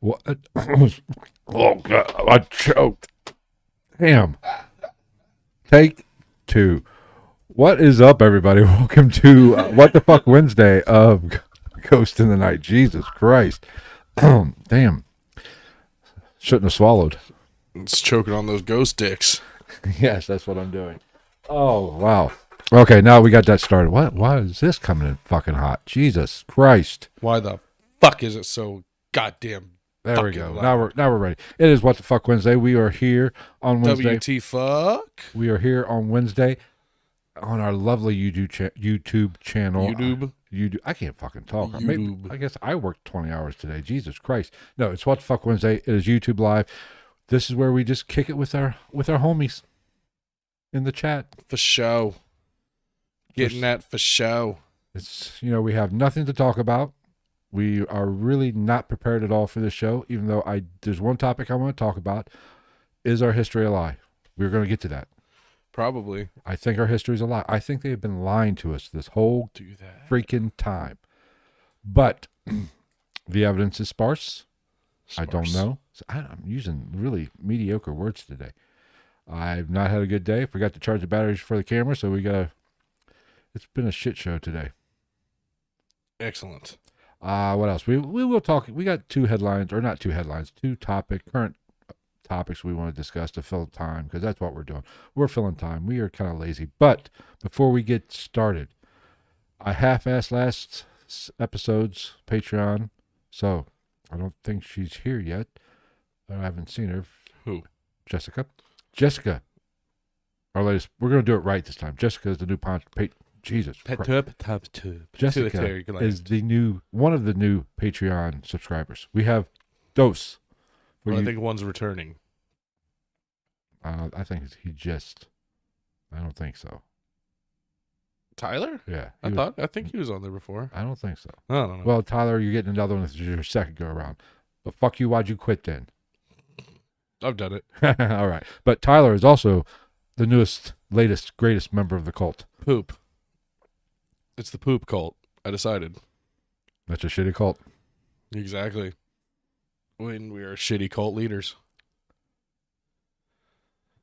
What? Oh God, I choked. Damn. Take 2. What is up, everybody? Welcome to What the Fuck Wednesday of Ghost in the Night. Jesus Christ. Damn. Shouldn't have swallowed. It's choking on those ghost dicks. Yes, that's what I'm doing. Oh, wow. Okay, now we got that started. Why is this coming in fucking hot? Jesus Christ. Why the fuck is it so goddamn There we go. loud? Now we're ready. It is What the Fuck Wednesday. We are here on Wednesday. WTF? We are here on Wednesday on our lovely YouTube channel. YouTube? I can't fucking talk. YouTube. I guess I worked 20 hours today. Jesus Christ. No, it's What the Fuck Wednesday. It is YouTube Live. This is where we just kick it with our homies in the chat. For show. Getting that for show. It's, we have nothing to talk about. We are really not prepared at all for this show, even though there's one topic I want to talk about. Is our history a lie? We're going to get to that. Probably. I think our history is a lie. I think they have been lying to us this whole freaking time. But the evidence is sparse. I don't know. I'm using really mediocre words today. I've not had a good day. Forgot to charge the batteries for the camera, so it's been a shit show today. Excellent. What else? We will talk. We got two current topics we want to discuss to fill time, because that's what we're doing. We're filling time. We are kind of lazy. But before we get started, I half-assed last episode's Patreon, so I don't think she's here yet. I haven't seen her. Who? Jessica. Our latest. We're going to do it right this time. Jessica is the new Jesus Christ. Jessica is one of the new Patreon subscribers. We have Dose. I think one's returning. I think I don't think so. Tyler? Yeah. I think he was on there before. I don't think so. I don't know. Well, Tyler, you're getting another one. This is your second go around. But fuck you, why'd you quit then? I've done it. All right. But Tyler is also the newest, latest, greatest member of the cult. Poop. It's the poop cult. I decided. That's a shitty cult. Exactly. When we are shitty cult leaders.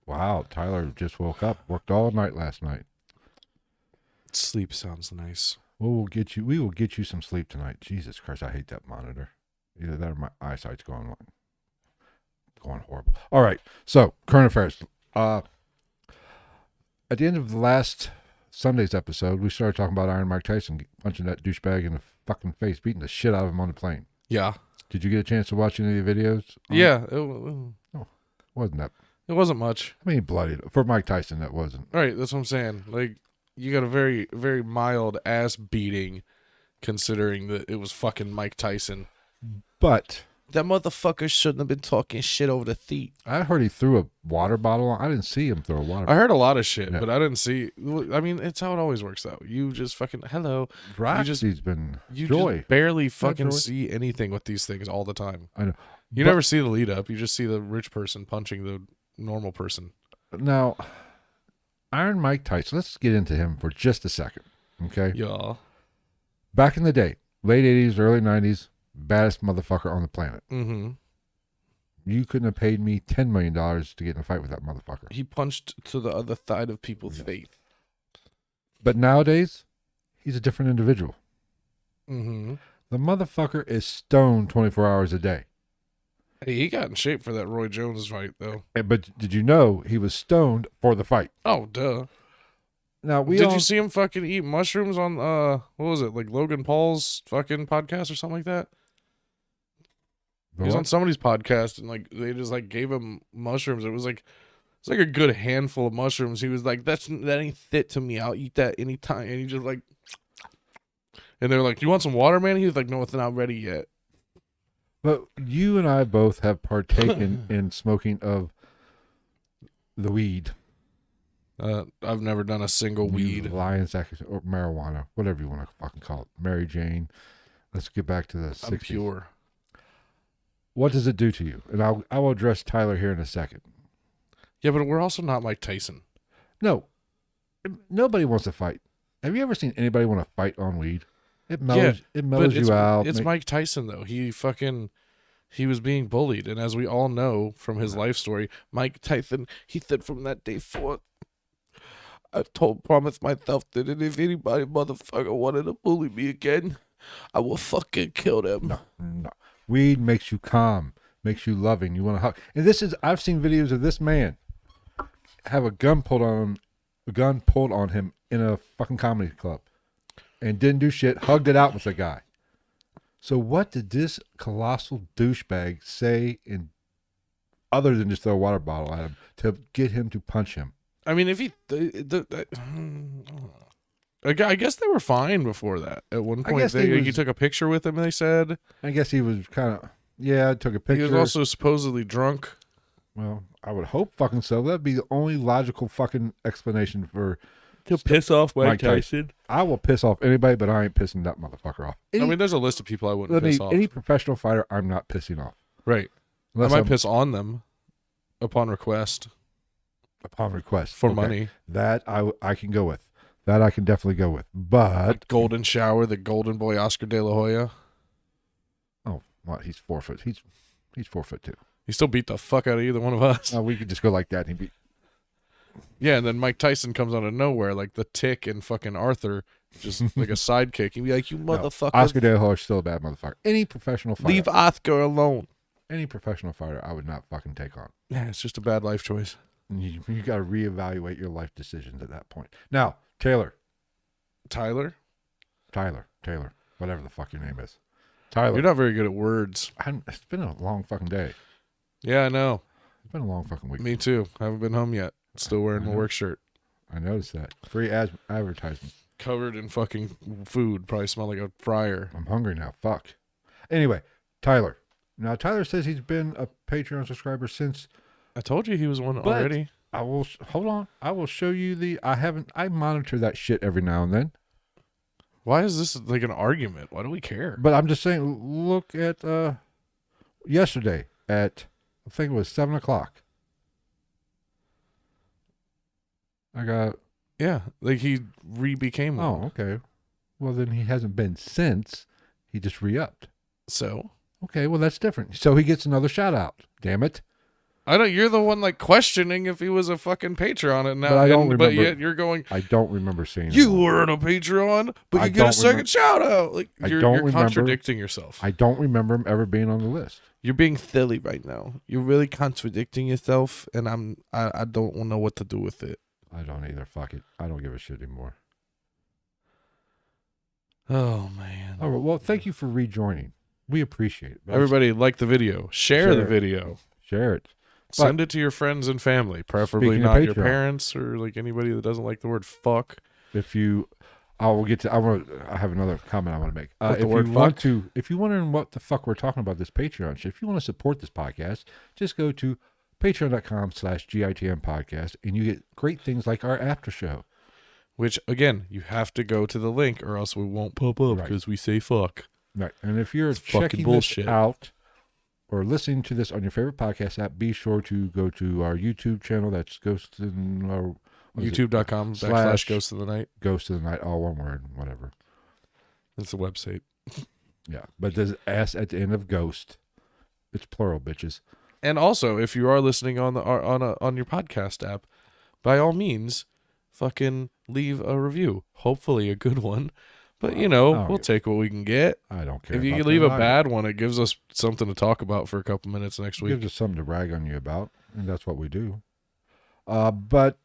Wow, Tyler just woke up, worked all night last night. Sleep sounds nice. We will get you some sleep tonight. Jesus Christ, I hate that monitor. Either that or my eyesight's going horrible. All right, so current affairs. At the end of the last Sunday's episode, we started talking about Iron Mike Tyson punching that douchebag in the fucking face, beating the shit out of him on the plane. Yeah. Did you get a chance to watch any of the videos? Yeah. Wasn't that? It wasn't much. I mean, bloody. For Mike Tyson, that wasn't. All right, that's what I'm saying. Like, you got a very, very mild ass beating, considering that it was fucking Mike Tyson. But that motherfucker shouldn't have been talking shit over the feet. I heard he threw a water bottle. I didn't see him throw a water bottle. I heard a lot of shit, but I didn't see. I mean, it's how it always works, though. You just fucking hello. Roxy's been you joy. Just barely fucking see anything with these things all the time. I know. You never see the lead up. You just see the rich person punching the normal person. Now, Iron Mike Tyson. Let's get into him for just a second, okay? Yeah. Back in the day, late 80s, early 90s, baddest motherfucker on the planet. Mm-hmm. You couldn't have paid me $10 million to get in a fight with that motherfucker. He punched to the other side of people's faith. But nowadays, he's a different individual. Mm-hmm. The motherfucker is stoned 24 hours a day. Hey, he got in shape for that Roy Jones fight, though. But did you know he was stoned for the fight? Oh, duh. Now did you see him fucking eat mushrooms on what was it, like Logan Paul's fucking podcast or something like that? He was on somebody's podcast and like they just like gave him mushrooms. It's like a good handful of mushrooms. He was like, that ain't fit to me. I'll eat that anytime. And he just like, and they were like, you want some water, man? He was like, no, it's not ready yet. But you and I both have partaken in smoking of the weed. I've never done a single weed. Lion's or marijuana, whatever you want to fucking call it. Mary Jane. Let's get back to the 60s. I'm pure. What does it do to you? And I will address Tyler here in a second. Yeah, but we're also not Mike Tyson. No. Nobody wants to fight. Have you ever seen anybody want to fight on weed? It mellows you out. It's Mike Tyson, though. He fucking he was being bullied. And as we all know from his life story, Mike Tyson, he said from that day forth, I promised myself that if anybody motherfucker wanted to bully me again, I will fucking kill them. No. Weed makes you calm, makes you loving. You want to hug. And I've seen videos of this man have a gun pulled on him in a fucking comedy club and didn't do shit, hugged it out with the guy. So what did this colossal douchebag say other than just throw a water bottle at him to get him to punch him? I mean, if he... I guess they were fine before that. At one point, he took a picture with him, they said. I guess he was kind of... Yeah, took a picture. He was also supposedly drunk. Well, I would hope fucking so. That'd be the only logical fucking explanation for... To piss off Mike Tyson. I will piss off anybody, but I ain't pissing that motherfucker off. I mean, there's a list of people I wouldn't piss off. Any professional fighter, I'm not pissing off. Right. Unless I might piss on them upon request. Upon request. For money. That I can go with. That I can definitely go with. But... Golden Shower, the golden boy Oscar De La Hoya. Oh, what? He's 4 foot. He's 4'2". He still beat the fuck out of either one of us. We could just go like that and he'd be... Yeah, and then Mike Tyson comes out of nowhere, like the Tick and fucking Arthur, just like a sidekick. He'd be like, you motherfucker. No, Oscar De La Hoya is still a bad motherfucker. Any professional fighter... Leave Oscar alone. Any professional fighter I would not fucking take on. Yeah, it's just a bad life choice. You got to reevaluate your life decisions at that point. Now, Tyler, whatever the fuck your name is. Tyler. You're not very good at words. It's been a long fucking day. Yeah, I know. It's been a long fucking week. Me too. I haven't been home yet. Still wearing my work shirt. I noticed that. Free advertising. Covered in fucking food. Probably smell like a fryer. I'm hungry now. Fuck. Anyway, Tyler. Now, Tyler says he's been a Patreon subscriber since... I told you he was one already. I will... Hold on. I will show you I monitor that shit every now and then. Why is this like an argument? Why do we care? But I'm just saying, look at yesterday at, I think it was 7 o'clock. I got... Yeah, like he became one. Oh, okay. Well, then he hasn't been since. He just re-upped. So? Okay, well, that's different. So he gets another shout out. Damn it. I know you're the one like questioning if he was a fucking Patreon and now, but I don't remember. But yet you're going. I don't remember seeing. You weren't a Patreon, but you get a second shout out. Like you're contradicting yourself. I don't remember him ever being on the list. You're being silly right now. You're really contradicting yourself, and I don't know what to do with it. I don't either. Fuck it. I don't give a shit anymore. Oh man. All right. Well, thank you for rejoining. We appreciate it. Everybody like the video. Share the video. Share it. Send it to your friends and family, preferably not your parents or like anybody that doesn't like the word fuck. If you, I have another comment I want to make. If you wondering what the fuck we're talking about this Patreon shit, if you want to support this podcast, just go to patreon.com/GITM podcast and you get great things like our after show. Which again, you have to go to the link or else we won't pop up because we say fuck. Right. And if you're checking this out or listening to this on your favorite podcast app, be sure to go to our YouTube channel. That's YouTube.com/Ghost of the Night. Ghost of the Night, all one word, whatever. That's the website. Yeah. But there's S at the end of Ghost. It's plural, bitches. And also, if you are listening on your podcast app, by all means, fucking leave a review. Hopefully a good one. But, we'll take what we can get. I don't care. If you can leave a bad one, it gives us something to talk about for a couple minutes next week. It gives us something to brag on you about, and that's what we do. But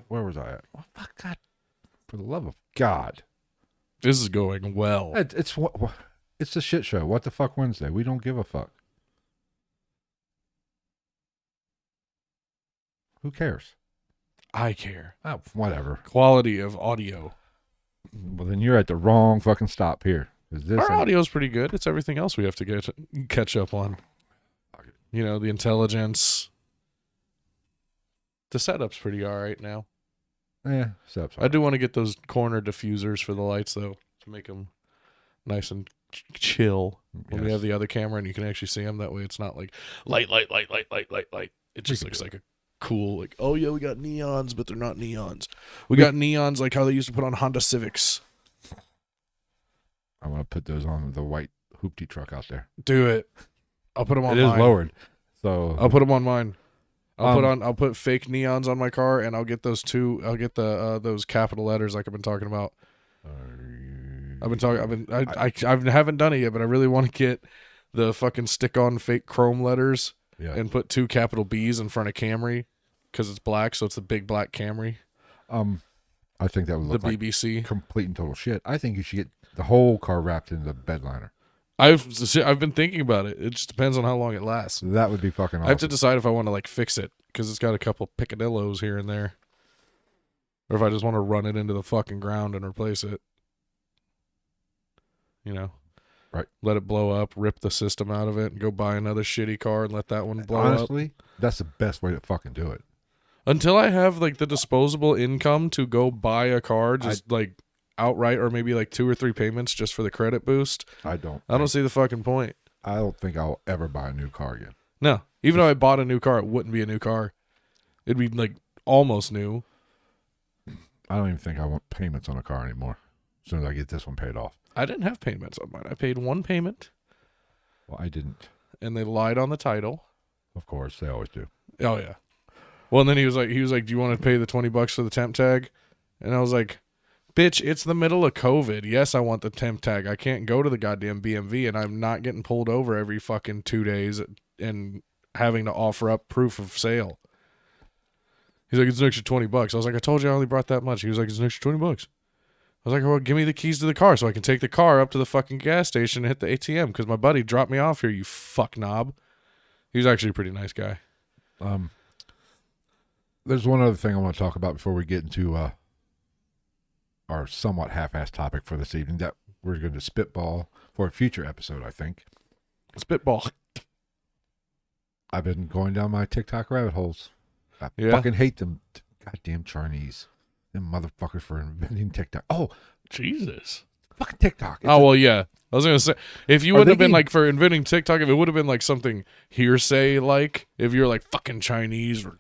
where was I at? Oh, fuck, God. For the love of God. This is going well. It's a shit show. What the fuck Wednesday? We don't give a fuck. Who cares? I care. Oh, whatever. Quality of audio. Well, then you're at the wrong fucking stop here. Our audio's pretty good. It's everything else we have to catch up on. The intelligence. The setup's pretty all right now. Yeah, setup's all right. I do want to get those corner diffusers for the lights, though, to make them nice and chill when we have the other camera and you can actually see them. That way it's not like light. It just looks like a cool, like, oh yeah, we got neons, but they're not neons. We got neons like how they used to put on Honda Civics. I want to put those on the white hoopty truck out there. Do it. I'll put them on It is mine. lowered. So I'll put them on mine. I'll put fake neons on my car, and I'll get those those capital letters like I've been talking about. I haven't done it yet, but I really want to get the fucking stick-on fake chrome letters and put 2 capital B's in front of Camry because it's black, so it's the big black Camry. I think that would look the BBC. Like complete and total shit. I think you should get the whole car wrapped in the bed liner. I've been thinking about it. It just depends on how long it lasts. That would be fucking awesome. I have to decide if I want to like fix it because it's got a couple picadillos here and there, or if I just want to run it into the fucking ground and replace it. You know, right? Let it blow up, rip the system out of it, and go buy another shitty car and let that one blow up. Honestly, that's the best way to fucking do it. Until I have like the disposable income to go buy a car, just like outright, or maybe like 2 or 3 payments just for the credit boost. I don't see the fucking point. I don't think I'll ever buy a new car again. No, even though I bought a new car, it wouldn't be a new car. It'd be like almost new. I don't even think I want payments on a car anymore. As soon as I get this one paid off. I didn't have payments on mine. I paid 1 payment. Well, I didn't. And they lied on the title. Of course, they always do. Oh yeah. Well, and then he was like, "Do you want to pay the $20 for the temp tag?" And I was like, "Bitch, it's the middle of COVID. Yes, I want the temp tag. I can't go to the goddamn BMV, and I'm not getting pulled over every fucking 2 days and having to offer up proof of sale." He's like, "It's an extra $20." I was like, "I told you I only brought that much." He was like, "It's an extra $20." I was like, "Well, give me the keys to the car so I can take the car up to the fucking gas station and hit the ATM because my buddy dropped me off here, you fuck knob." He was actually a pretty nice guy. There's one other thing I want to talk about before we get into our somewhat half-assed topic for this evening that we're going to spitball for a future episode, I think. Spitball. I've been going down my TikTok rabbit holes. I fucking hate them goddamn Chinese. Them motherfuckers for inventing TikTok. Oh, Jesus. Fucking TikTok. Well, yeah. I was going to say, if you wouldn't have been like for inventing TikTok, if it would have been like something hearsay, like if you're like fucking Chinese or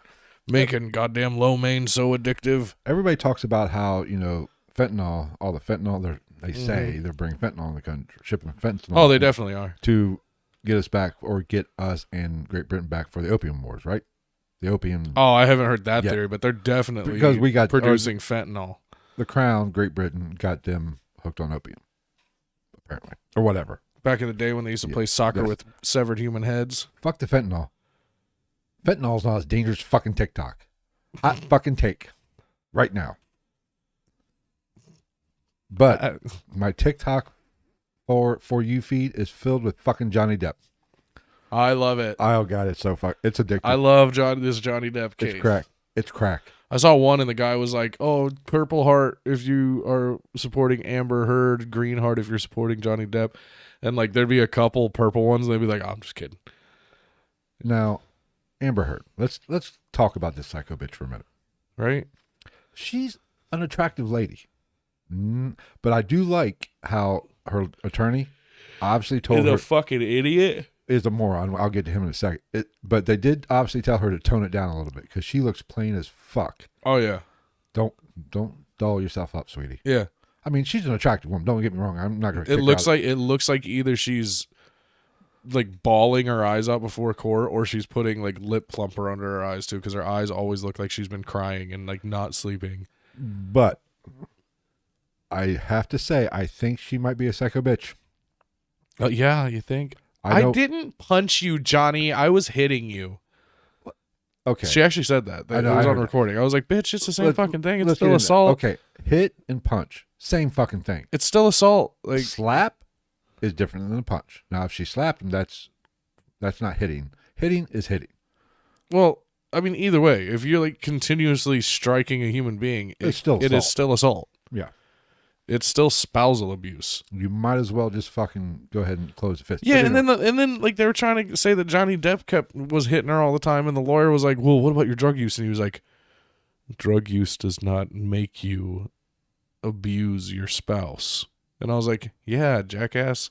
making goddamn lo mein so addictive. Everybody talks about how, fentanyl, all the fentanyl, they say they're bringing fentanyl in the country, shipping fentanyl. Oh, they definitely are. To get us back or get us and Great Britain back for the opium wars, right? The opium. Oh, I haven't heard that theory, but they're definitely because we got producing fentanyl. The Crown, Great Britain, got them hooked on opium, apparently, or whatever. Back in the day when they used to play soccer with severed human heads. Fuck the fentanyl. Fentanyl's not as dangerous as fucking TikTok. Hot fucking take. Right now. But my TikTok for you feed is filled with fucking Johnny Depp. I love it. Oh god, it's so it's addictive. I love this Johnny Depp case. It's crack. I saw one and the guy was like, "Oh, Purple Heart if you are supporting Amber Heard, Green Heart if you're supporting Johnny Depp." And like there'd be a couple purple ones, and they'd be like, "Oh, I'm just kidding." Now, Amber Heard. Let's talk about this psycho bitch for a minute. Right? She's an attractive lady. But I do like how her attorney obviously told her... Is a fucking idiot. Is a moron. I'll get to him in a second. But they did obviously tell her to tone it down a little bit because she looks plain as fuck. Oh, yeah. Don't doll yourself up, sweetie. Yeah. I mean, she's an attractive woman. Don't get me wrong. I'm not going to. It looks like either she's like bawling her eyes out before court, or she's putting like lip plumper under her eyes too, because her eyes always look like she's been crying and like not sleeping. But I have to say, I think she might be a psycho bitch. Oh yeah, you think? I didn't punch you, Johnny. I was hitting you. Okay. She actually said that. It was on recording. I was like, bitch, it's the same fucking thing. It's still assault. Okay. Hit and punch. Same fucking thing. It's still assault. Like slap is different than a punch. Now, if she slapped him, that's not hitting. Hitting is hitting. Well, I mean, either way, if you're like continuously striking a human being, it is still assault. Yeah. It's still spousal abuse. You might as well just fucking go ahead and close the fist. Yeah, and then like they were trying to say that Johnny Depp was hitting her all the time, and the lawyer was like, "Well, what about your drug use?" And he was like, "Drug use does not make you abuse your spouse." And I was like, "Yeah, jackass.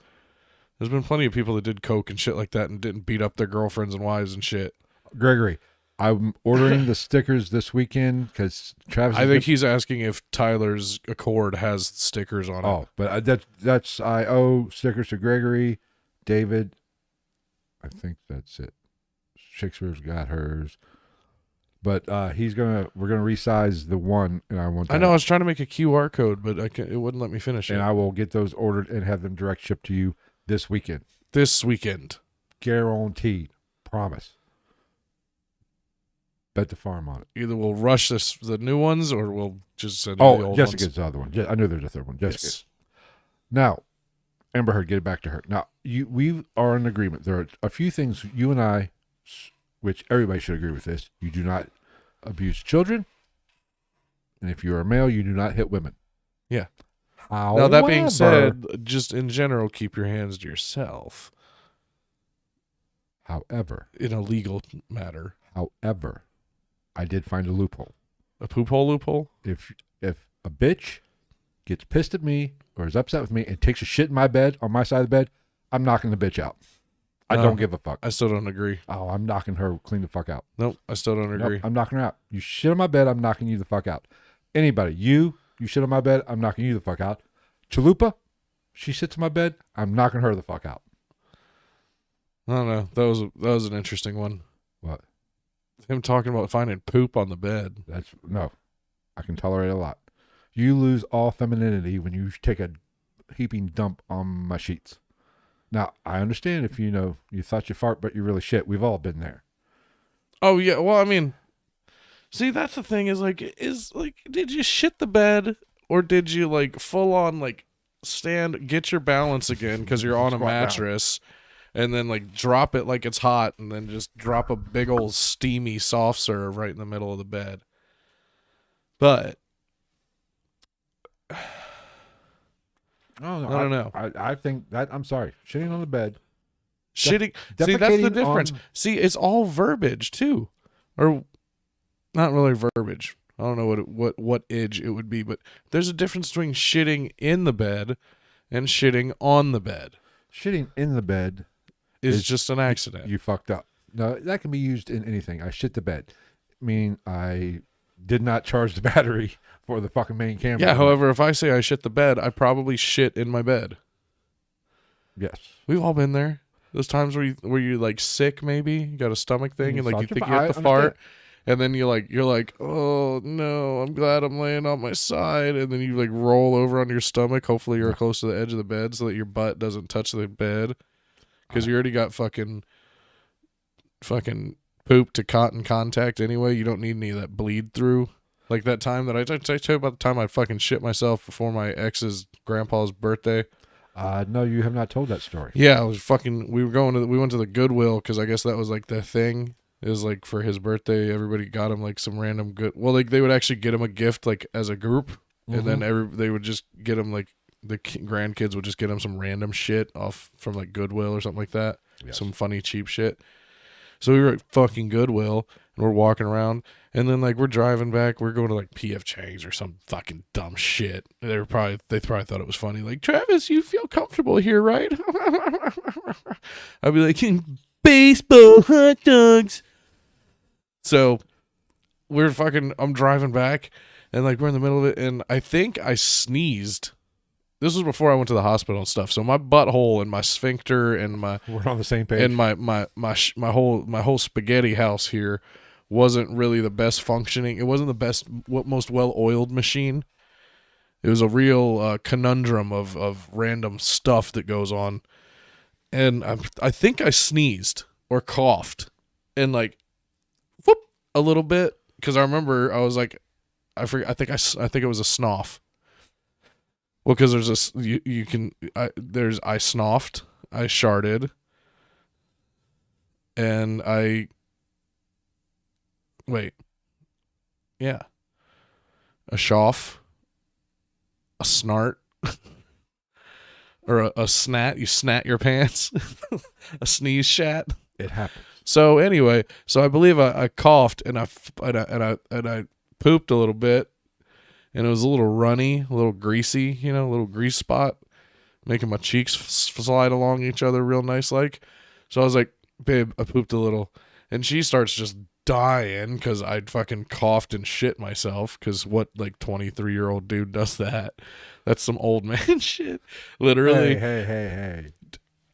There's been plenty of people that did coke and shit like that and didn't beat up their girlfriends and wives and shit." Gregory, I'm ordering the stickers this weekend because Travis. I think he's asking if Tyler's Accord has stickers on it. Oh, but I owe stickers to Gregory, David, I think that's it. Shakespeare's got hers. But we're gonna resize the one, and I want. I know I was trying to make a QR code, but it wouldn't let me finish it. And I will get those ordered and have them direct shipped to you this weekend. This weekend, guaranteed. Promise. Bet the farm on it. Either we'll rush the new ones, or we'll just send the old Jessica's ones. the other one. I knew there's a third one. Jessica. Yes. Now, Amber Heard, get it back to her. Now, we are in agreement. There are a few things you and I, which everybody should agree with this. You do not abuse children. And if you're a male, you do not hit women. Yeah. However, now, that being said, just in general, keep your hands to yourself. However. In a legal matter. However, I did find a loophole. A poop hole loophole? If a bitch gets pissed at me or is upset with me and takes a shit in my bed, on my side of the bed, I'm knocking the bitch out. I don't give a fuck. I still don't agree. Oh, I'm knocking her clean the fuck out. Nope, I still don't agree. Nope, I'm knocking her out. You shit on my bed, I'm knocking you the fuck out. Anybody, you shit on my bed, I'm knocking you the fuck out. Chalupa, she sits in my bed, I'm knocking her the fuck out. I don't know. That was an interesting one. What? Him talking about finding poop on the bed. No. I can tolerate a lot. You lose all femininity when you take a heaping dump on my sheets. Now, I understand if you thought you fart, but you really shit. We've all been there. Oh, yeah. Well, I mean, see, that's the thing is did you shit the bed or did you full on get your balance again because you're on a mattress and then drop it like it's hot and then just drop a big old steamy soft serve right in the middle of the bed. But Oh, no, I don't know. I think that, I'm sorry, shitting on the bed. Shitting. See, that's the difference. See, it's all verbiage too, or not really verbiage. I don't know what age it would be, but there's a difference between shitting in the bed and shitting on the bed. Shitting in the bed is just an accident. You fucked up. No, that can be used in anything. I shit the bed, meaning I did not charge the battery for the fucking main camera. Yeah, however, if I say I shit the bed, I probably shit in my bed. Yes. We've all been there. Those times where you're sick, maybe you got a stomach thing, and you think you have to fart, and then you're like, oh no, I'm glad I'm laying on my side, and then you roll over on your stomach. Hopefully you're close to the edge of the bed so that your butt doesn't touch the bed, because you already got fucking poop to cotton contact anyway. You don't need any of that bleed through. Like that time that I tell you about the time I fucking shit myself before my ex's grandpa's birthday. No, you have not told that story. Yeah, I was we went to the Goodwill because I guess that was the thing. It was for his birthday, everybody got him some random they would actually get him a gift as a group, and then they would just get him the grandkids would just get him some random shit off from Goodwill or something like that. Yes. Some funny cheap shit. So we were at fucking Goodwill and we're walking around, and then we're driving back. We're going to P.F. Chang's or some fucking dumb shit. They probably thought it was funny. Travis, you feel comfortable here, right? I'd be baseball hot dogs. So I'm driving back, and we're in the middle of it, and I think I sneezed. This was before I went to the hospital and stuff. So my butthole and my sphincter and we're on the same page. And my whole spaghetti house here wasn't really the best functioning. It wasn't the most well-oiled machine. It was a real conundrum of random stuff that goes on. And I think I sneezed or coughed and whoop a little bit, because I remember I was I think it was a snoff. Well, because there's I snoffed, I sharted, and a shoff, a snart, or a snat. You snat your pants, a sneeze shat. It happens. So anyway, I believe I coughed and I pooped a little bit. And it was a little runny, a little greasy, a little grease spot, making my cheeks slide along each other real nice So I was like, babe, I pooped a little. And she starts just dying because I'd fucking coughed and shit myself, because what 23-year-old dude does that? That's some old man shit. Literally. Hey.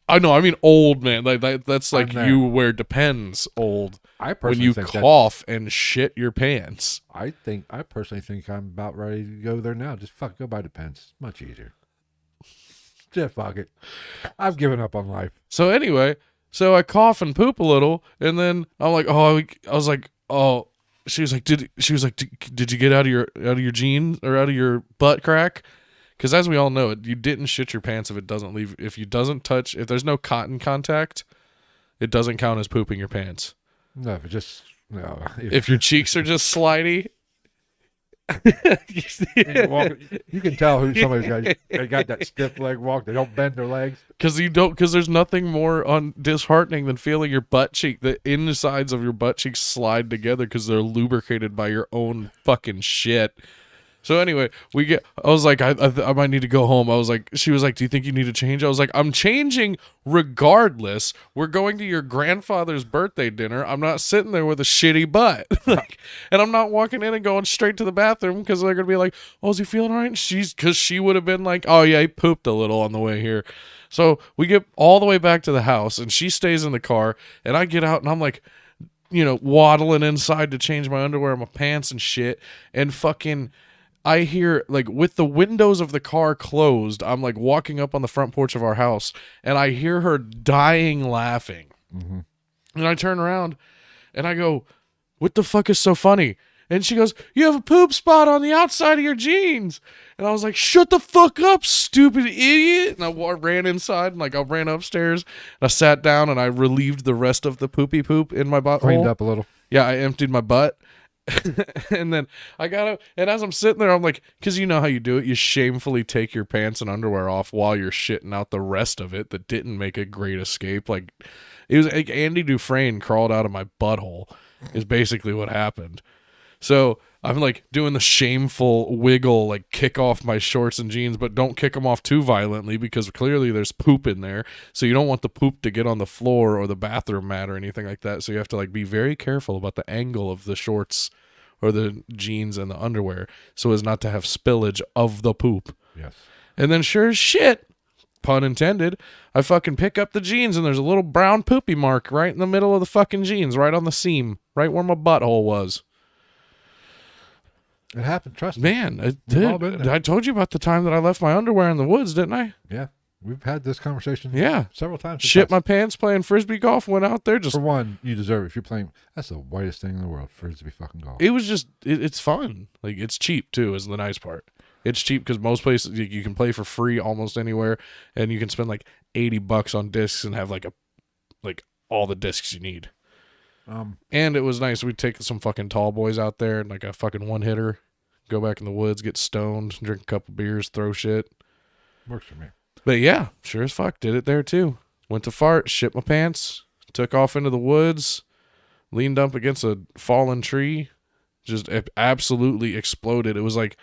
I know. I mean, old man. That's like I'm there. you wear Depends old I when personally you think cough and shit your pants. I personally think I'm about ready to go there now. Just go buy Depends. It's much easier. Just fuck it. I've given up on life. So anyway, so I cough and poop a little, and then I'm like, oh, I was like, oh. She was like, did you get out of your jeans or out of your butt crack? Because as we all know, you didn't shit your pants if it doesn't leave. If there's no cotton contact, it doesn't count as pooping your pants. No, no. If your cheeks are just slidey, you can tell who somebody's got. They got that stiff leg walk. They don't bend their legs. Because there's nothing more disheartening than feeling your butt cheek, the insides of your butt cheeks slide together because they're lubricated by your own fucking shit. So anyway, I was like, I might need to go home. She was like, do you think you need to change? I was like, I'm changing regardless. We're going to your grandfather's birthday dinner. I'm not sitting there with a shitty butt. And I'm not walking in and going straight to the bathroom because they're going to be like, oh, is he feeling all right? Because she would have been like, oh yeah, he pooped a little on the way here. So we get all the way back to the house and she stays in the car and I get out and I'm like, waddling inside to change my underwear and my pants and shit. And fucking... I hear, like, with the windows of the car closed, I'm, like, walking up on the front porch of our house, and I hear her dying laughing. Mm-hmm. And I turn around, and I go, what the fuck is so funny? And she goes, you have a poop spot on the outside of your jeans. And I was like, shut the fuck up, stupid idiot. And I ran inside, and, like, I ran upstairs, and I sat down, and I relieved the rest of the poopy poop in my butthole. Cleaned up a little. Yeah, I emptied my butt. And then I got up, and as I'm sitting there, I'm like, because you know how you do it, you shamefully take your pants and underwear off while you're shitting out the rest of it that didn't make a great escape. Like, it was like Andy Dufresne crawled out of my butthole is basically what happened. So I'm like doing the shameful wiggle, like kick off my shorts and jeans, but don't kick them off too violently because clearly there's poop in there. So you don't want the poop to get on the floor or the bathroom mat or anything like that. So you have to like be very careful about the angle of the shorts or the jeans and the underwear so as not to have spillage of the poop. Yes. And then sure as shit, pun intended, I fucking pick up the jeans and there's a little brown poopy mark right in the middle of the fucking jeans, right on the seam, right where my butthole was. It happened, trust me. Man, it did. I told you about the time that I left my underwear in the woods, didn't I? Yeah. We've had this conversation several times. Shit my pants playing Frisbee golf, went out there just... For one, you deserve it. If you're playing... That's the whitest thing in the world, Frisbee fucking golf. It was just... It's fun. Like, it's cheap, too, is the nice part. It's cheap because most places you can play for free almost anywhere, and you can spend like $80 on discs and have like all the discs you need. And it was nice. We'd take some fucking tall boys out there and like a fucking one-hitter, go back in the woods, get stoned, drink a couple beers, throw shit. Works for me. But yeah, sure as fuck, did it there too. Went to fart, shit my pants, took off into the woods, leaned up against a fallen tree, just absolutely exploded. It was like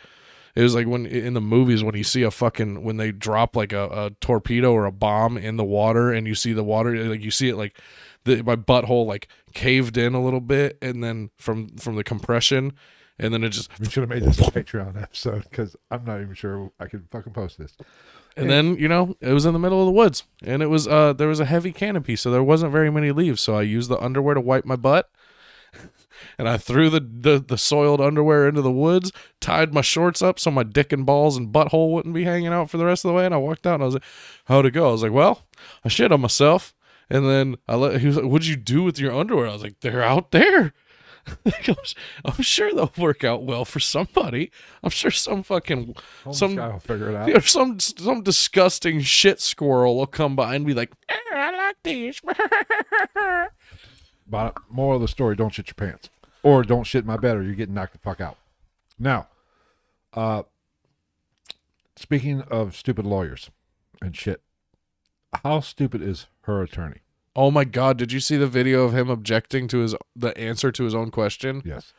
when in the movies when you see when they drop like a torpedo or a bomb in the water and you see the water, like you see it like my butthole like caved in a little bit and then from the compression and then it just... We should have made this a Patreon episode because I'm not even sure I could fucking post this. And then, it was in the middle of the woods and it was there was a heavy canopy, so there wasn't very many leaves. So I used the underwear to wipe my butt. And I threw the soiled underwear into the woods, tied my shorts up so my dick and balls and butthole wouldn't be hanging out for the rest of the way. And I walked out and I was like, how'd it go? I was like, well, I shit on myself. And then he was like, what'd you do with your underwear? I was like, they're out there. I'm sure they'll work out well for somebody. I'm sure some fucking... Some guy will figure it out. Some disgusting shit squirrel will come by and be like, I like these. But moral of the story, don't shit your pants. Or don't shit in my bed or you're getting knocked the fuck out. Now, speaking of stupid lawyers and shit, how stupid is her attorney? Oh my God, did you see the video of him objecting to the answer to his own question? Yes.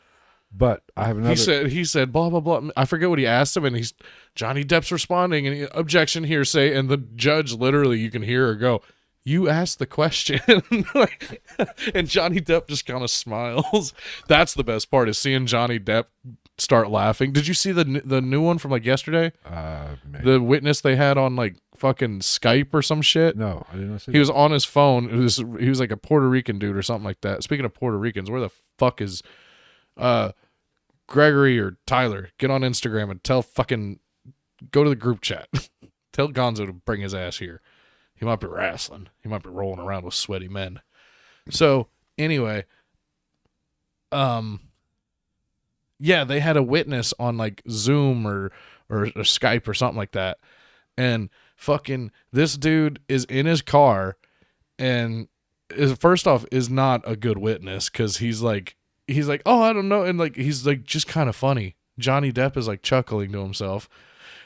But I have another... He said, blah, blah, blah. I forget what he asked him, and Johnny Depp's responding, and objection, hearsay, and the judge literally, you can hear her go, you asked the question. And Johnny Depp just kind of smiles. That's the best part, is seeing Johnny Depp start laughing. Did you see the new one from like yesterday? Maybe. The witness they had on like fucking Skype or some shit. No, I didn't see He was on his phone. He was like a Puerto Rican dude or something like that. Speaking of Puerto Ricans, where the fuck is Gregory or Tyler? Get on Instagram and go to the group chat. Tell Gonzo to bring his ass here. He might be wrestling. He might be rolling around with sweaty men. So anyway, yeah, they had a witness on like Zoom or Skype or something like that. And fucking this dude is in his car and first off is not a good witness because he's like, oh, I don't know. And like, he's like just kind of funny. Johnny Depp is like chuckling to himself.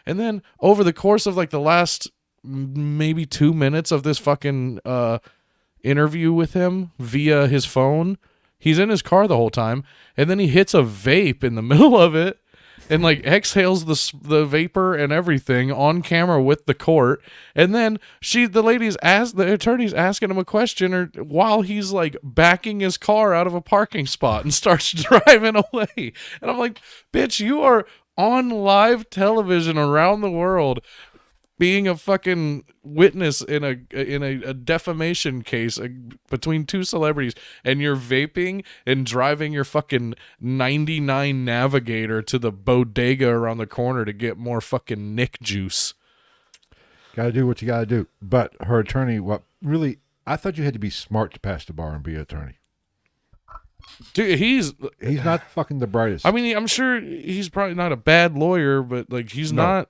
And then over the course of like the last maybe 2 minutes of this fucking interview with him via his phone, he's in his car the whole time. And then he hits a vape in the middle of it and like exhales the vapor and everything on camera with the court. And then the attorney's asking him a question while he's like backing his car out of a parking spot and starts driving away. And I'm like, bitch, you are on live television around the world being a fucking witness in a defamation case between two celebrities, and you're vaping and driving your fucking 99 Navigator to the bodega around the corner to get more fucking Nick juice. Gotta do what you gotta do. But her attorney, I thought you had to be smart to pass the bar and be an attorney. Dude, he's not fucking the brightest. I mean, I'm sure he's probably not a bad lawyer, but like he's not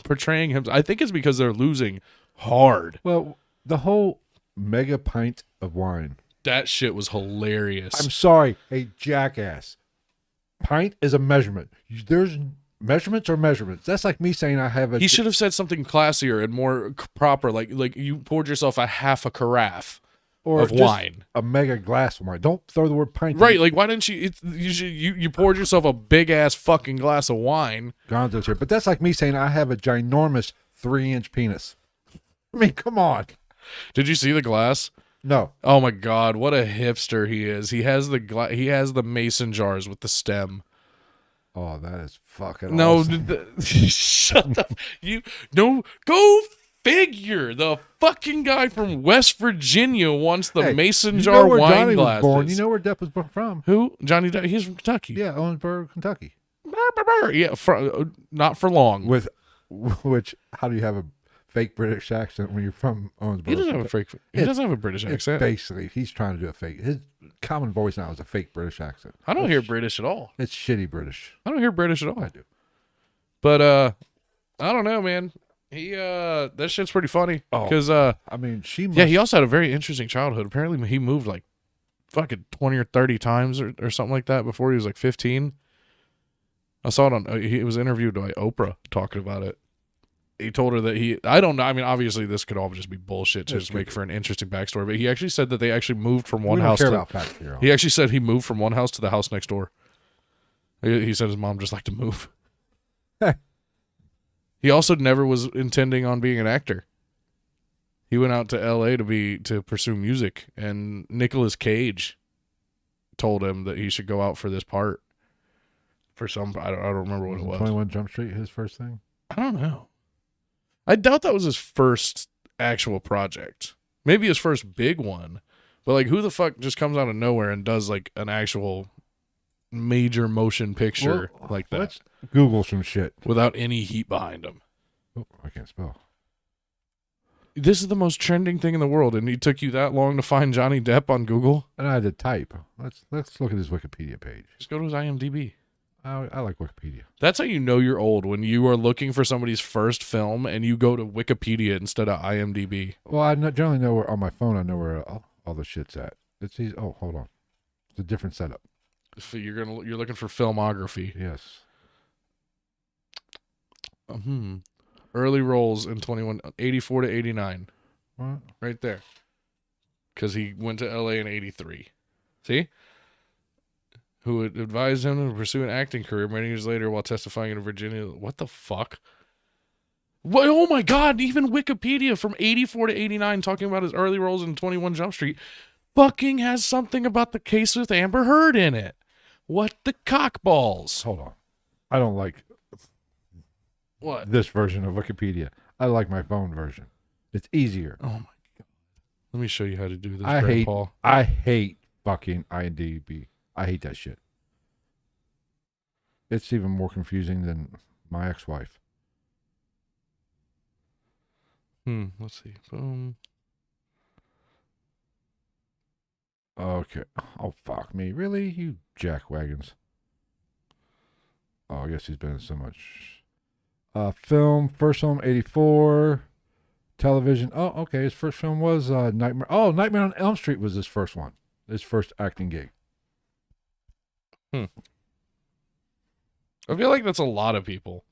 portraying him. I think it's because they're losing hard. Well, the whole mega pint of wine. That shit was hilarious. I'm sorry, hey jackass. Pint is a measurement. There's measurements or measurements. That's like me saying I have a. He should have said something classier and more proper, like you poured yourself a half a carafe of wine, a mega glass of wine. Don't throw the word pint. Right? Like, why didn't you? You poured yourself a big ass fucking glass of wine. Gonzo's here, but that's like me saying I have a ginormous 3-inch penis. I mean, come on. Did you see the glass? No. Oh my god, what a hipster he is. He has the mason jars with the stem. Oh, that is fucking awesome. Shut up. Go figure. The fucking guy from West Virginia wants the mason jar wine Johnny glasses. Was born. You know where Depp was from? Who? Johnny Depp. He's from Kentucky. Yeah, Owensboro, Kentucky. Yeah, not for long. Which, how do you have a fake British accent when you're from Owensboro? He doesn't have a fake. He doesn't have a British accent. Basically, he's trying to do a fake. His common voice now is a fake British accent. I don't hear British at all. It's shitty British. I don't hear British at all. I do. But I don't know, man. He that shit's pretty funny because I mean, he also had a very interesting childhood. Apparently, he moved like fucking 20 or 30 times or something like that before he was like 15. I saw it on. He was interviewed by Oprah talking about it. He told her that I don't know. I mean, obviously, this could all just be bullshit to just make for an interesting backstory. But he actually said that they actually moved from one house. He actually said he moved from one house to the house next door. He said his mom just liked to move. He also never was intending on being an actor. He went out to L.A. to pursue music, and Nicolas Cage told him that he should go out for this part. For some, I don't remember what it was. 21 Jump Street, his first thing. I don't know. I doubt that was his first actual project. Maybe his first big one, but like, who the fuck just comes out of nowhere and does like an actual major motion picture like that? Let's Google some shit without any heat behind him. Oh, I can't spell. This is the most trending thing in the world, and it took you that long to find Johnny Depp on Google? And I had to type. Let's look at his Wikipedia page. Just go to his IMDb. I like Wikipedia. That's how you know you're old, when you are looking for somebody's first film and you go to Wikipedia instead of IMDb. Well, I generally know where on my phone. I know where all the shit's at. It's easy. Oh, hold on. It's a different setup. So you're looking for filmography. Yes. Early roles in 84 to 89. What? Right there. Because he went to LA in 83. See? Who advised him to pursue an acting career many years later while testifying in Virginia. What the fuck? What? Oh my God, even Wikipedia from 84 to 89 talking about his early roles in 21 Jump Street fucking has something about the case with Amber Heard in it. What the cockballs? Hold on. I don't like What? this version of Wikipedia. I like my phone version. It's easier. Oh my god. Let me show you how to do this, I Grandpa. hate fucking IMDb. I hate that shit. It's even more confusing than my ex-wife. Let's see. Boom. Okay. Oh, fuck me. Really? You jackwagons. Oh, I guess he's been in so much. Film. First film, 84. Television. Oh, okay. His first film was Nightmare. Oh, Nightmare on Elm Street was his first one. His first acting gig. I feel like that's a lot of people.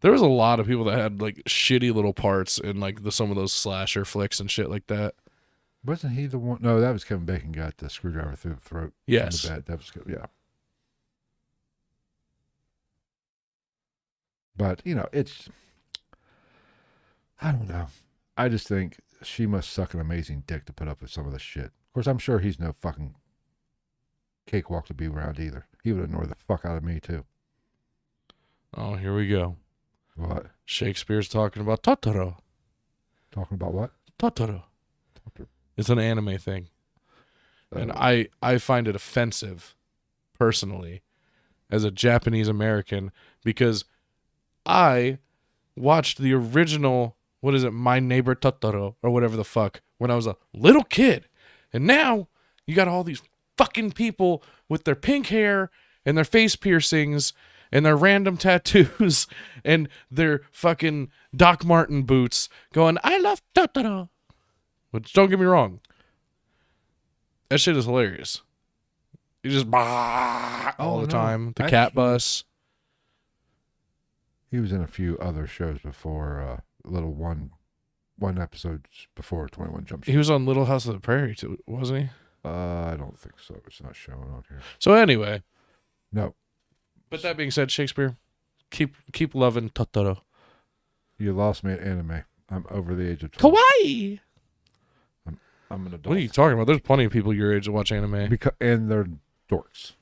There was a lot of people that had like shitty little parts in like some of those slasher flicks and shit like that. Wasn't he the one? No, that was Kevin Bacon got the screwdriver through the throat. Yes. The bed. That was good. Yeah. But, it's, I don't know. I just think she must suck an amazing dick to put up with some of this shit. Of course, I'm sure he's no fucking cakewalk to be around either. He would annoy the fuck out of me, too. Oh, here we go. What? Shakespeare's talking about Totoro. Talking about what? Totoro. It's an anime thing. And I find it offensive, personally, as a Japanese American, because I watched the original, My Neighbor Totoro, or whatever the fuck, when I was a little kid. And now, you got all these fucking people with their pink hair, and their face piercings, and their random tattoos, and their fucking Doc Marten boots, going, I love Totoro. Which, don't get me wrong, that shit is hilarious. You just all the time. The cat bus. He was in a few other shows before, little one episode before 21 Jump Street. He was on Little House of the Prairie too, wasn't he? I don't think so. It's not showing on here. So anyway. No. But that being said, Shakespeare, keep loving Totoro. You lost me at anime. I'm over the age of 12. Kawaii! I'm an adult. What are you talking about? There's plenty of people your age that watch anime. And they're dorks.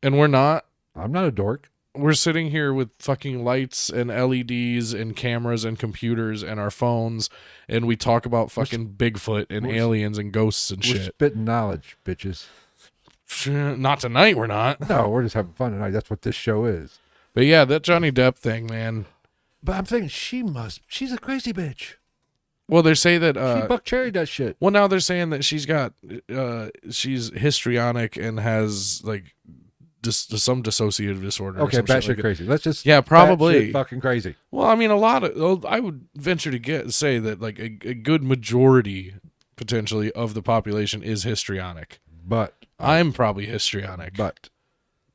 And we're not. I'm not a dork. We're sitting here with fucking lights and LEDs and cameras and computers and our phones, and we talk about fucking Bigfoot and aliens and ghosts and We're shit. spitting knowledge, bitches. Not tonight, we're not. No, we're just having fun tonight. That's what this show is. But yeah, that Johnny Depp thing, man. But I'm thinking she's a crazy bitch. Well, they say that she Buck Cherry does shit. Well, now they're saying that she's histrionic and has like some dissociative disorder. Okay, batshit like crazy. Let's just probably fucking crazy. Well, I mean, I would venture to say that like a good majority potentially of the population is histrionic. But I'm probably histrionic. But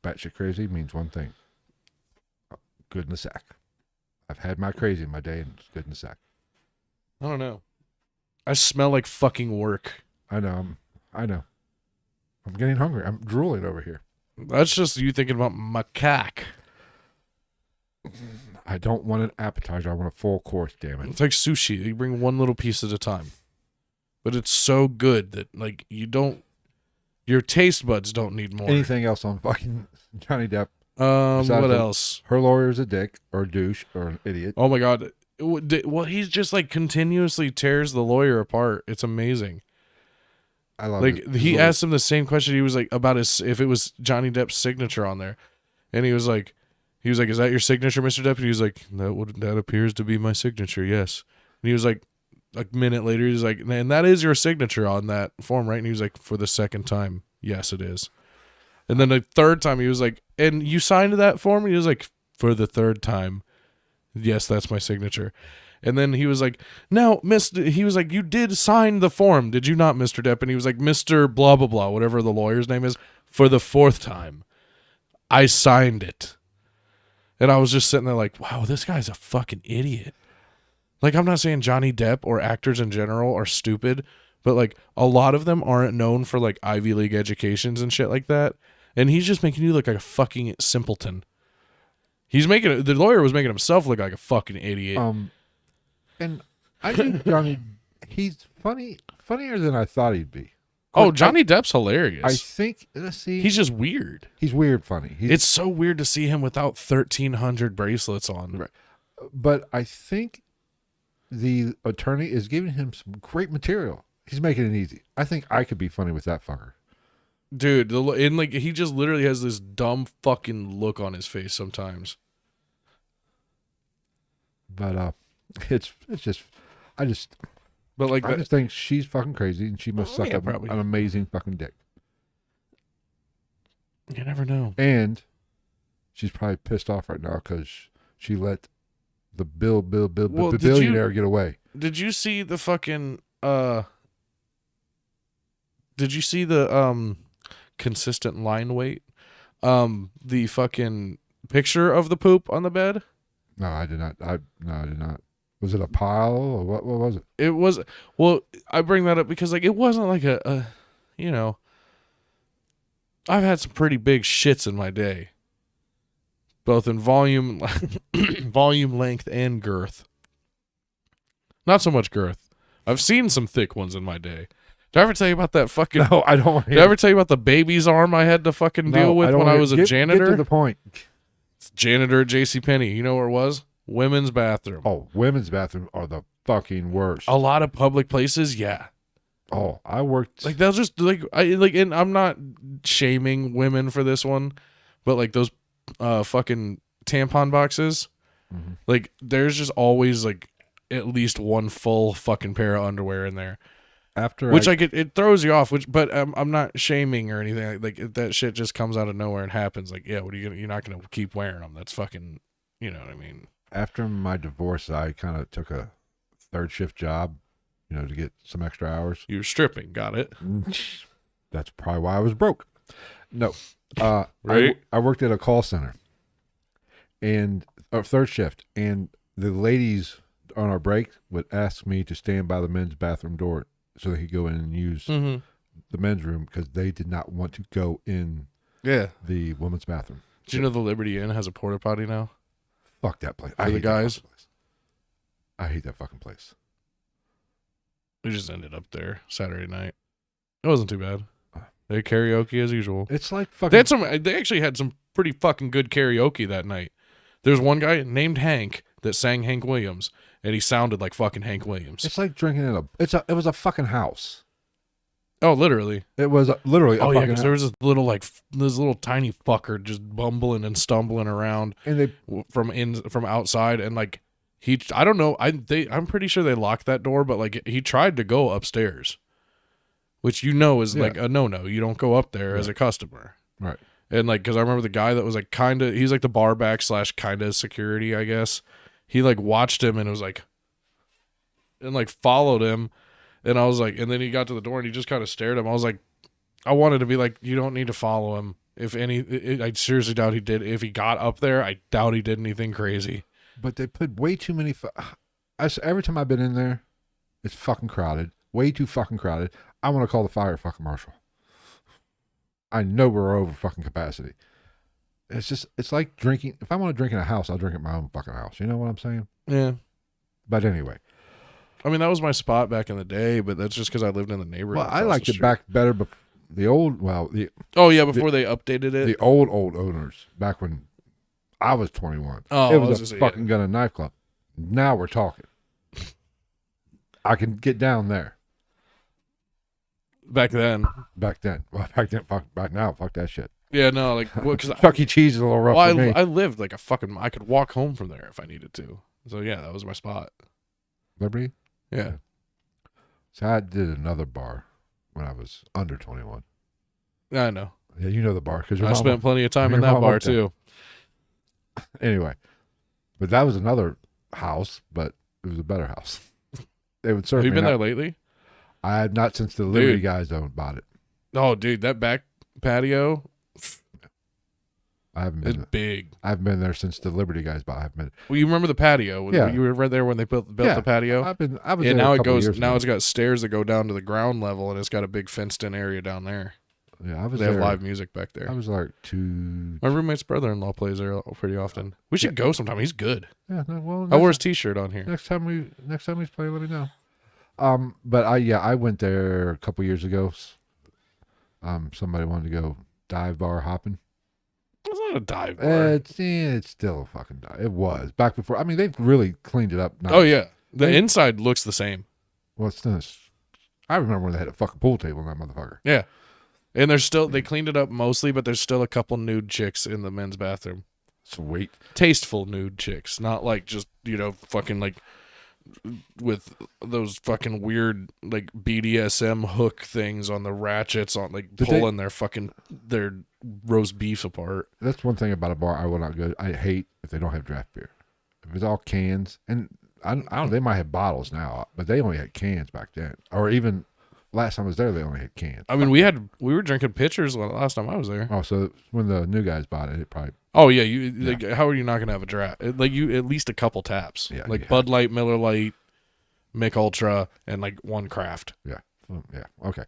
batshit crazy means one thing: good in the sack. I've had my crazy in my day, and it's good in the sack. I don't know. I smell like fucking work. I know. I'm getting hungry. I'm drooling over here. That's just you thinking about macaque. I don't want an appetizer. I want a full course, damn it. It's like sushi. You bring one little piece at a time. But it's so good that like your taste buds don't need more. Anything else on fucking Johnny Depp? What else? Her lawyer's a dick or a douche or an idiot. Oh my god. Well, he's just like continuously tears the lawyer apart. It's amazing. I love like it. He asked him the same question. He was like about if it was Johnny Depp's signature on there, and he was like, "Is that your signature, Mr. Depp?" And he was like, "That appears to be my signature, yes." And he was like, a minute later, he was like, "And that is your signature on that form, right?" And he was like, "For the second time, yes, it is." And then the third time, he was like, "And you signed that form?" And he was like, "For the third time, yes, that's my signature." And then he was like, "Now, he was like, you did sign the form, did you not, Mr. Depp?" And he was like, "Mr. blah, blah, blah," whatever the lawyer's name is, "for the fourth time, I signed it." And I was just sitting there like, wow, this guy's a fucking idiot. Like, I'm not saying Johnny Depp or actors in general are stupid, but like a lot of them aren't known for like Ivy League educations and shit like that. And he's just making you look like a fucking simpleton. The lawyer was making himself look like a fucking idiot. And I think Johnny, he's funnier than I thought he'd be. Oh, Johnny Depp's hilarious. I think. Let's see. He's just weird. He's weird, funny. It's so weird to see him without 1,300 bracelets on. Right. But I think the attorney is giving him some great material. He's making it easy. I think I could be funny with that fucker. Dude, and like he just literally has this dumb fucking look on his face sometimes. But it's just I just think she's fucking crazy and she must suck up probably an amazing fucking dick. You never know. And she's probably pissed off right now because she let the billionaire get away. Did you see the fucking Did you see the consistent line weight? The fucking picture of the poop on the bed? No, I did not. I did not. Was it a pile or what was it? It was. Well, I bring that up because like it wasn't like a you know, I've had some pretty big shits in my day, both in volume, length, and girth. Not so much girth. I've seen some thick ones in my day. Did I ever tell you about that fucking? No, I don't want to. Did I ever tell you about the baby's arm I had to fucking deal with when I was a janitor? Get to the point. It's janitor at JCPenney. You know where it was? Women's bathroom. Oh, women's bathrooms are the fucking worst. A lot of public places, yeah. Oh, I worked like they'll just and I'm not shaming women for this one, but like those fucking tampon boxes, like there's just always like at least one full fucking pair of underwear in there. It throws you off, but I'm not shaming or anything. Like that shit just comes out of nowhere and happens. Like, yeah, what are you gonna? You're not gonna keep wearing them. That's fucking. You know what I mean? After my divorce, I kind of took a third shift job, to get some extra hours. You were stripping, got it? That's probably why I was broke. No, right? I worked at a call center, and third shift, and the ladies on our break would ask me to stand by the men's bathroom door so they could go in and use the men's room because they did not want to go in the women's bathroom. Did you know the Liberty Inn has a porta potty now? Fuck that place. For the guys? I hate that fucking place. We just ended up there Saturday night. It wasn't too bad. They had karaoke as usual. It's like fucking... They actually had some pretty fucking good karaoke that night. There's one guy named Hank that sang Hank Williams, and he sounded like fucking Hank Williams. It's like drinking in it was a fucking house. Oh, literally. It was literally a fucking house. There was this little tiny fucker just bumbling and stumbling around and from outside, and like I don't know, I'm pretty sure they locked that door, but like he tried to go upstairs, which is like a no. You don't go up there as a customer. Right. And like, cause I remember the guy that was like he's like the bar back / kind of security, I guess. He like watched him and was like, and like followed him. And I was like, and then he got to the door and he just kind of stared at him. I was like, I wanted to be like, you don't need to follow him. If I seriously doubt he did. If he got up there, I doubt he did anything crazy. But they put way too many. Every time I've been in there, it's fucking crowded. Way too fucking crowded. I want to call the fire fucking marshal. I know we're over fucking capacity. It's like drinking. If I want to drink in a house, I'll drink at my own fucking house. You know what I'm saying? Yeah. But anyway. I mean, that was my spot back in the day, but that's just because I lived in the neighborhood. Well, I liked it back better before they updated it. The old owners, back when I was 21. Oh, it was a fucking gun and knife club. Now we're talking. I can get down there. Back then. Well, back now, fuck that shit. Yeah, no, like, because Chuck E. Cheese is a little rough for me. I lived like I could walk home from there if I needed to. So yeah, that was my spot. Liberty? Yeah. So I did another bar when I was under 21. Yeah, I know. Yeah, you know the bar because I spent plenty of time in that bar too. Anyway, but that was another house, but it was a better house. They would serve. Have you been there lately? I have not since the Liberty guys bought it. Oh, dude, that back patio. I haven't been. It's big. I haven't been there since the Liberty guys bought. I haven't been. Well, you remember the patio? Yeah. You were right there when they built the patio. I was. Yeah. Now it goes. Now it's got stairs that go down to the ground level, and it's got a big fenced-in area down there. Yeah, I was. They have live music back there. I was like two. My roommate's brother-in-law plays there pretty often. We should go sometime. He's good. Yeah. No, well, I wore his T-shirt on here. Next time he's playing, let me know. But I went there a couple years ago. Somebody wanted to go dive bar hopping. It's not a dive bar. It's still a fucking dive. It was back before. I mean, they've really cleaned it up. Nice. Oh yeah, the inside looks the same. Well, it's nice. I remember when they had a fucking pool table in that motherfucker. Yeah, and they cleaned it up mostly, but there's still a couple nude chicks in the men's bathroom. Sweet, tasteful nude chicks, not like just fucking like with those fucking weird like BDSM hook things on the ratchets on like pulling their roast beef apart. That's one thing about a bar I will not go. I hate if they don't have draft beer. If it's all cans, and I don't. They might have bottles now, but they only had cans back then, or even last time I was there, they only had cans. I mean, we were drinking pitchers last time I was there. Oh, so when the new guys bought it, it probably. Oh yeah, like, how are you not gonna have a draft? Like you at least a couple taps, like Bud Light, Miller Lite, Mick Ultra, and like one craft. Yeah, yeah, okay.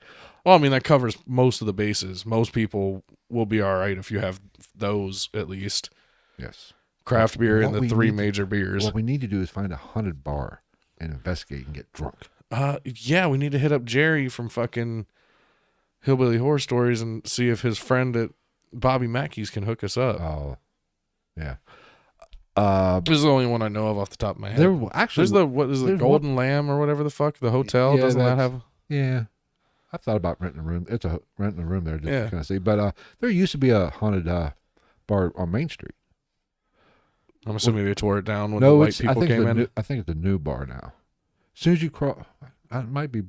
Well, I mean that covers most of the bases. Most people will be all right if you have those at least. Yes. Craft beer and the three major beers. What we need to do is find a haunted bar and investigate and get drunk. Yeah, we need to hit up Jerry from fucking Hillbilly Horror Stories and see if his friend at Bobby Mackey's can hook us up. Oh, yeah. This is the only one I know of off the top of my head. There's the Golden Lamb or whatever the fuck? The hotel, doesn't that have? Yeah. I thought about renting a room. It's renting a room there just to kind of see. But there used to be a haunted bar on Main Street. I'm assuming they tore it down when the white people came in. I think it's a new bar now. As soon as you cross, it might be.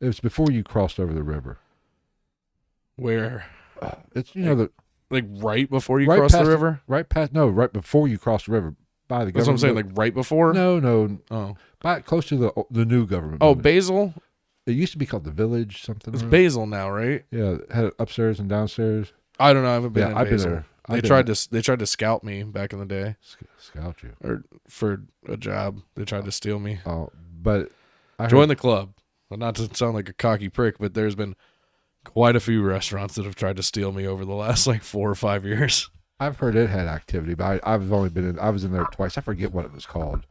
It was before you crossed over the river. Where? It's like right before you cross the river. Right before you cross the river by the government. That's what I'm saying. Like right before. No. Oh, close to the new government. Oh, building. Basil. It used to be called the Village something. It's Basil now, right? Yeah, it had upstairs and downstairs. I don't know. I haven't been in I've Basil. been there. They tried to scout me back in the day. Scout you? Or for a job. They tried to steal me. Oh, but join the club. Well, not to sound like a cocky prick, but there's been quite a few restaurants that have tried to steal me over the last like 4 or 5 years. I've heard it had activity, but I've only been in. I was in there twice. I forget what it was called.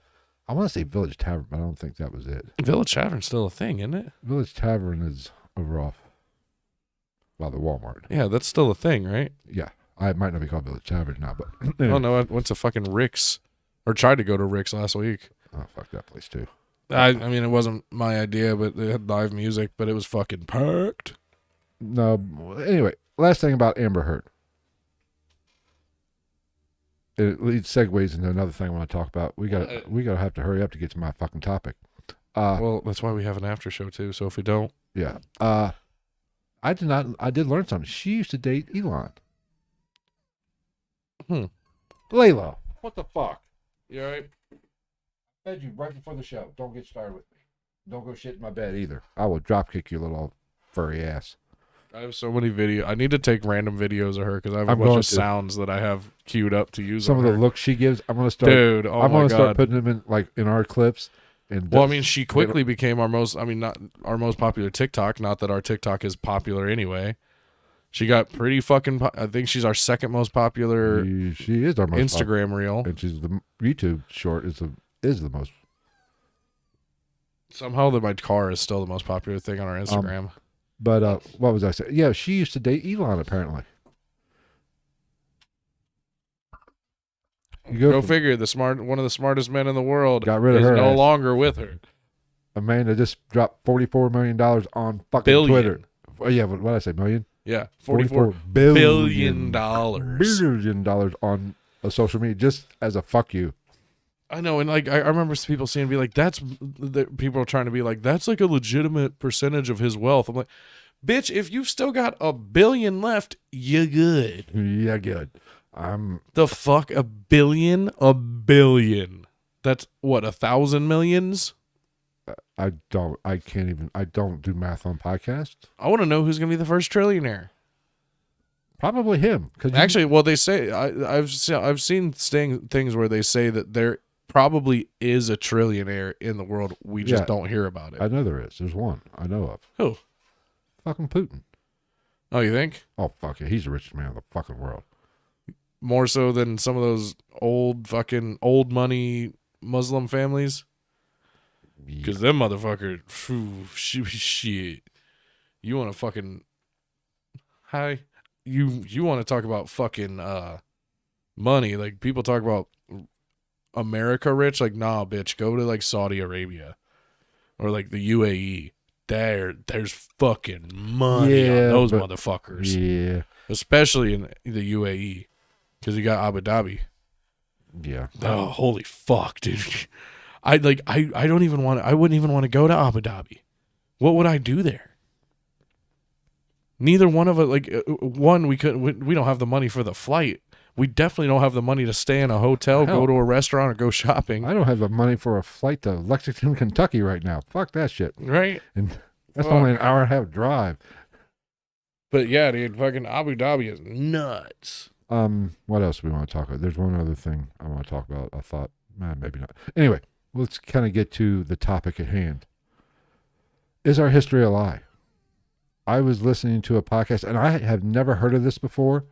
I want to say Village Tavern, but I don't think that was it. Village Tavern's still a thing, isn't it? Village Tavern is over off by the Walmart. Yeah, that's still a thing, right? Yeah. It might not be called Village Tavern now, but anyway. Oh no, I went to fucking Rick's, or tried to go to Rick's last week. Oh, fuck that place too. I mean, it wasn't my idea, but they had live music, but it was fucking packed. No, anyway, last thing about Amber Heard. It segues into another thing I want to talk about. We gotta have to hurry up to get to my fucking topic. Well, that's why we have an after show too. So if we don't, yeah. I did learn something. She used to date Elon. Layla, what the fuck? You all right? I fed you right before the show. Don't get started with me. Don't go shit in my bed either. I will drop kick your little furry ass. I have so many videos. I need to take random videos of her because I have a bunch of sounds that I have queued up to use. Some of the looks she gives, I'm gonna start. Dude, oh I'm my gonna God. start putting them in our clips. And well, I mean, she quickly became not our most popular TikTok. Not that our TikTok is popular anyway. She got pretty fucking. I think she's our second most popular. She is our most Instagram reel, and she's the YouTube short is the most. Somehow my car is still the most popular thing on our Instagram. But what was I saying? Yeah, she used to date Elon apparently. Go figure. One of the smartest men in the world got rid of her. No longer with her. A man that just dropped $44 million on fucking Twitter. Yeah, what did I say? Million? Yeah, $44 billion. $1 billion on a social media just as a fuck you. I know, and like I remember people saying, "Be like, people are trying to be like, that's like a legitimate percentage of his wealth." I'm like, bitch, if you've still got $1 billion left, you're good. Yeah, good. The fuck, $1 billion? $1 billion. That's what, 1,000 millions? I don't do math on podcasts. I want to know who's gonna be the first trillionaire. Probably him. Actually, well, they say I've seen things where they say that there probably is a trillionaire in the world. We just don't hear about it. I know there is. There's one I know of. Who? Fucking Putin. Oh, you think? Oh, fuck it. He's the richest man in the fucking world. More so than some of those old money Muslim families? Because them motherfuckers, shit. You want to fucking Hi, you want to talk about fucking money? Like people talk about America rich. Like nah, bitch, go to like Saudi Arabia or like the UAE. There's fucking money on those motherfuckers. Yeah. Especially in the UAE because you got Abu Dhabi. Yeah. Oh, holy fuck, dude! I don't even want. I wouldn't even want to go to Abu Dhabi. What would I do there? Neither one of us. Like one, we don't have the money for the flight. We definitely don't have the money to stay in a hotel, Hell, go to a restaurant, or go shopping. I don't have the money for a flight to Lexington, Kentucky right now. Fuck that shit. Right? And that's only an hour and a half drive. But yeah, dude, fucking Abu Dhabi is nuts. What else do we want to talk about? There's one other thing I want to talk about. I thought, maybe not. Anyway, let's kind of get to the topic at hand. Is our history a lie? I was listening to a podcast, and I have never heard of this before.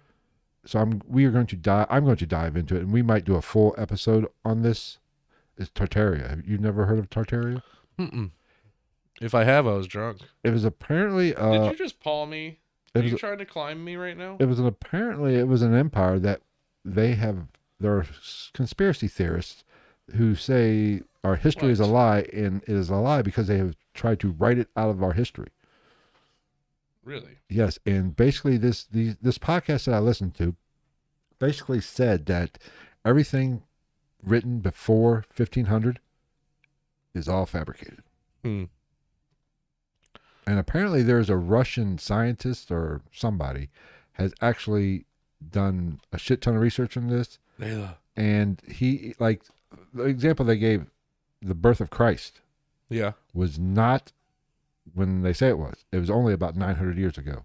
So I'm going to dive into it, and we might do a full episode on this. It's Tartaria. Have you never heard of Tartaria? Mm-mm. If I have, I was drunk. It was apparently. Did you just paw me? Are you was, trying to climb me right now? It was an empire that there are conspiracy theorists who say our history is a lie, and it is a lie because they have tried to write it out of our history. Really? Yes, and basically this podcast that I listened to basically said that everything written before 1500 is all fabricated. Hmm. And apparently there's a Russian scientist or somebody has actually done a shit ton of research on this. And he, like, the example they gave, the birth of Christ, was not when they say it was. It was only about 900 years ago.